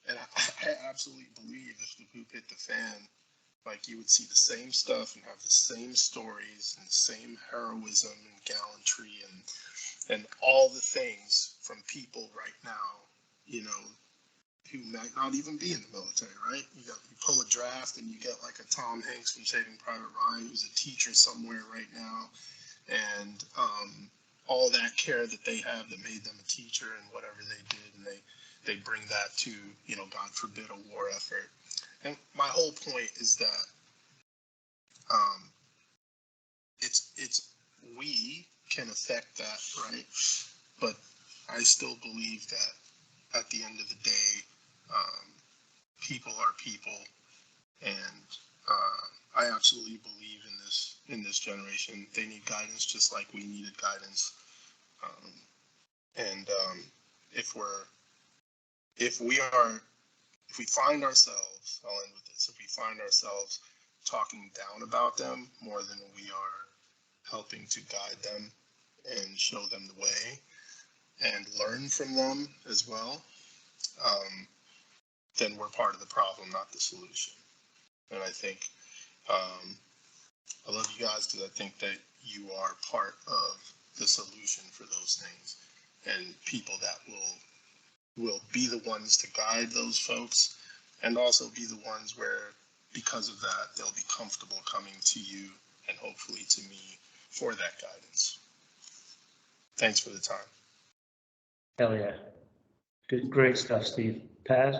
And I absolutely believe if the poop hit the fan, like you would see the same stuff and have the same stories and the same heroism and gallantry and all the things from people right now, you know, who might not even be in the military, right? You pull a draft and you get like a Tom Hanks from Saving Private Ryan, who's a teacher somewhere right now, and all that care that they have that made them a teacher and whatever they did, and they bring that to, you know, God forbid, a war effort. And my whole point is that it's we can affect that, right? But I still believe that at the end of the day, people are people, and I absolutely believe in this generation. They need guidance just like we needed guidance. If we find ourselves, I'll end with this, if we find ourselves talking down about them more than we are helping to guide them and show them the way and learn from them as well, then we're part of the problem, not the solution. And I think I love you guys because I think that you are part of the solution for those things, and people that will be the ones to guide those folks, and also be the ones where, because of that, they'll be comfortable coming to you and hopefully to me for that guidance. Thanks for the time. Hell yeah. Good, great stuff, Steve. Paz?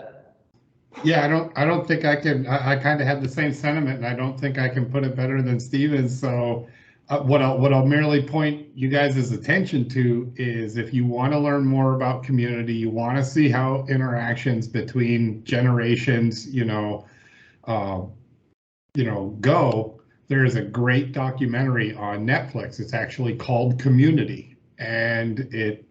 Yeah, I don't think I can, I kind of have the same sentiment, and I don't think I can put it better than Steven. So what I'll merely point you guys' attention to is, if you want to learn more about community, you want to see how interactions between generations, go, there is a great documentary on Netflix. It's actually called Community, and it,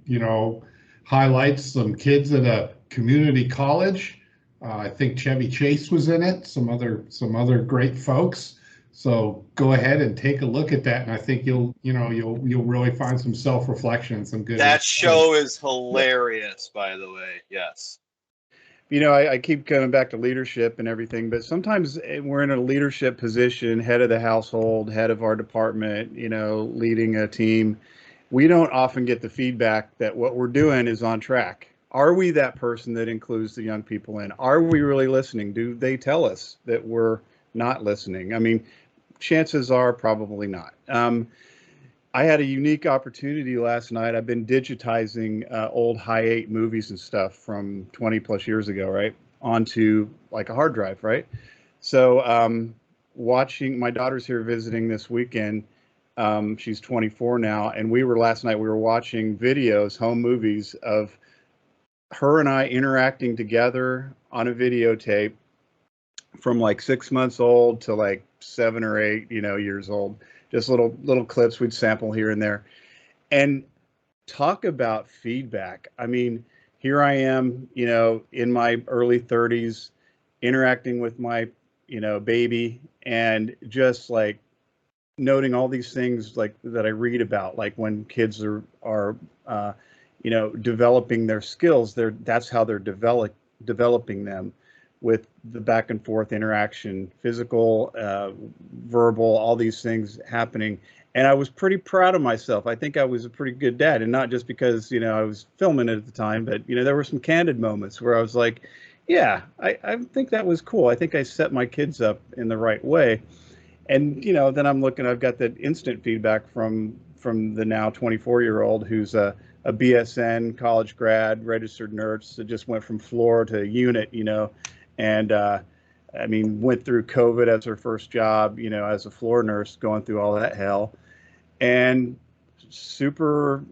highlights some kids at a community college. I think Chevy Chase was in it, some other great folks. So go ahead and take a look at that, and I think you'll really find some self-reflection and some good. That show is hilarious, by the way. Yes. I keep coming back to leadership and everything, but sometimes we're in a leadership position, head of the household, head of our department, leading a team. We don't often get the feedback that what we're doing is on track. Are we that person that includes the young people in? Are we really listening? Do they tell us that we're not listening? I mean, chances are probably not. I had a unique opportunity last night. I've been digitizing old Hi8 movies and stuff from 20 plus years ago, right, onto like a hard drive, right? So watching, my daughter's here visiting this weekend. She's 24 now, and last night we were watching videos, home movies of her and I interacting together on a videotape from like 6 months old to like 7 or 8, years old. Just little clips we'd sample here and there. And talk about feedback. I mean, here I am, in my early 30s, interacting with my, baby, and just like noting all these things like that I read about, like when kids are developing their skills, that's how they're developing them, with the back and forth interaction, physical, verbal, all these things happening. And I was pretty proud of myself. I think I was a pretty good dad, and not just because, I was filming it at the time, but, there were some candid moments where I was like, yeah, I think that was cool. I think I set my kids up in the right way. And, then I'm looking, I've got that instant feedback from the now 24-year-old who's a BSN college grad, registered nurse that just went from floor to unit, and went through COVID as her first job, as a floor nurse, going through all that hell, and super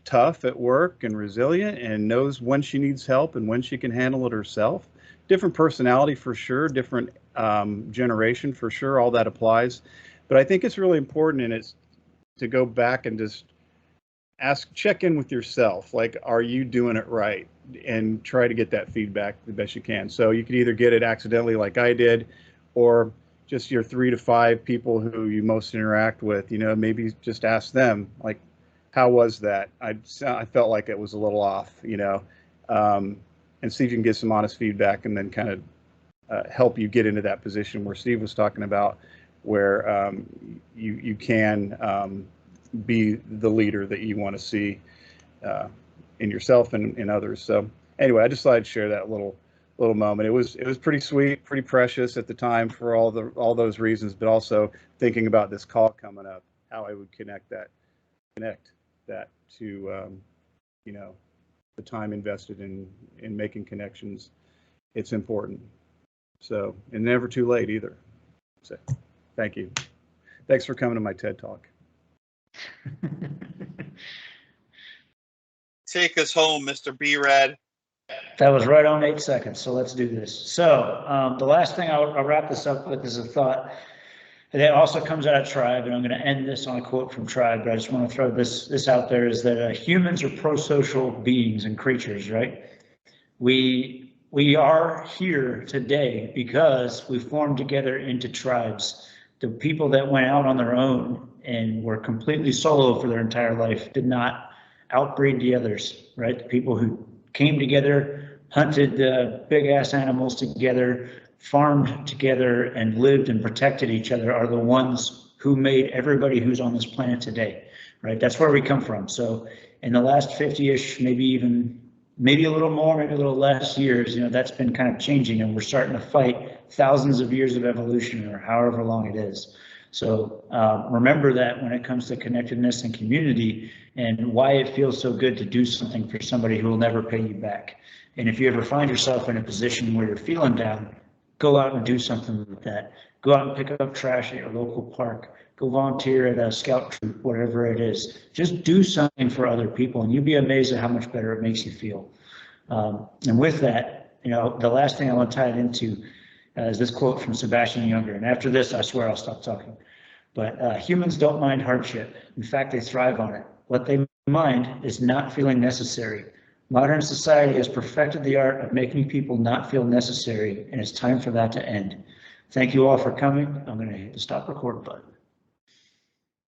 tough at work and resilient, and knows when she needs help and when she can handle it herself. Different personality for sure, different generation for sure, all that applies. But I think it's really important, and it's to go back and just check in with yourself. Like, are you doing it right? And try to get that feedback the best you can. So you could either get it accidentally like I did, or just your 3 to 5 people who you most interact with, maybe just ask them, like, how was that? I felt like it was a little off, and see if you can get some honest feedback, and then kind of help you get into that position where Steve was talking about, where you can be the leader that you want to see in yourself and in others. So anyway, I just thought I'd share that little moment. It was pretty sweet, pretty precious at the time for all those reasons, but also thinking about this call coming up, how I would connect that to the time invested in making connections. It's important. So, and never too late either. So thank you. Thanks for coming to my TED Talk. Take us home, Mr. B-Rad. That was right on 8 seconds, so let's do this. So the last thing I'll wrap this up with is a thought that also comes out of Tribe, and I'm going to end this on a quote from Tribe, but I just want to throw this out there, is that humans are pro-social beings and creatures, right? We are here today because we formed together into tribes. The people that went out on their own and were completely solo for their entire life did not outbreed the others, right? The people who came together, hunted big ass animals together, farmed together, and lived and protected each other are the ones who made everybody who's on this planet today, right? That's where we come from. So in the last 50-ish, maybe a little more, maybe a little less years, that's been kind of changing, and we're starting to fight thousands of years of evolution, or however long it is. So remember that when it comes to connectedness and community, and why it feels so good to do something for somebody who will never pay you back. And if you ever find yourself in a position where you're feeling down, go out and do something with that. Go out and pick up trash at your local park. Go volunteer at a scout troop, whatever it is. Just do something for other people, and you'll be amazed at how much better it makes you feel. And with that, the last thing I want to tie it into is this quote from Sebastian Junger. And after this, I swear I'll stop talking. But humans don't mind hardship. In fact, they thrive on it. What they mind is not feeling necessary. Modern society has perfected the art of making people not feel necessary, and it's time for that to end. Thank you all for coming. I'm going to hit the stop record button.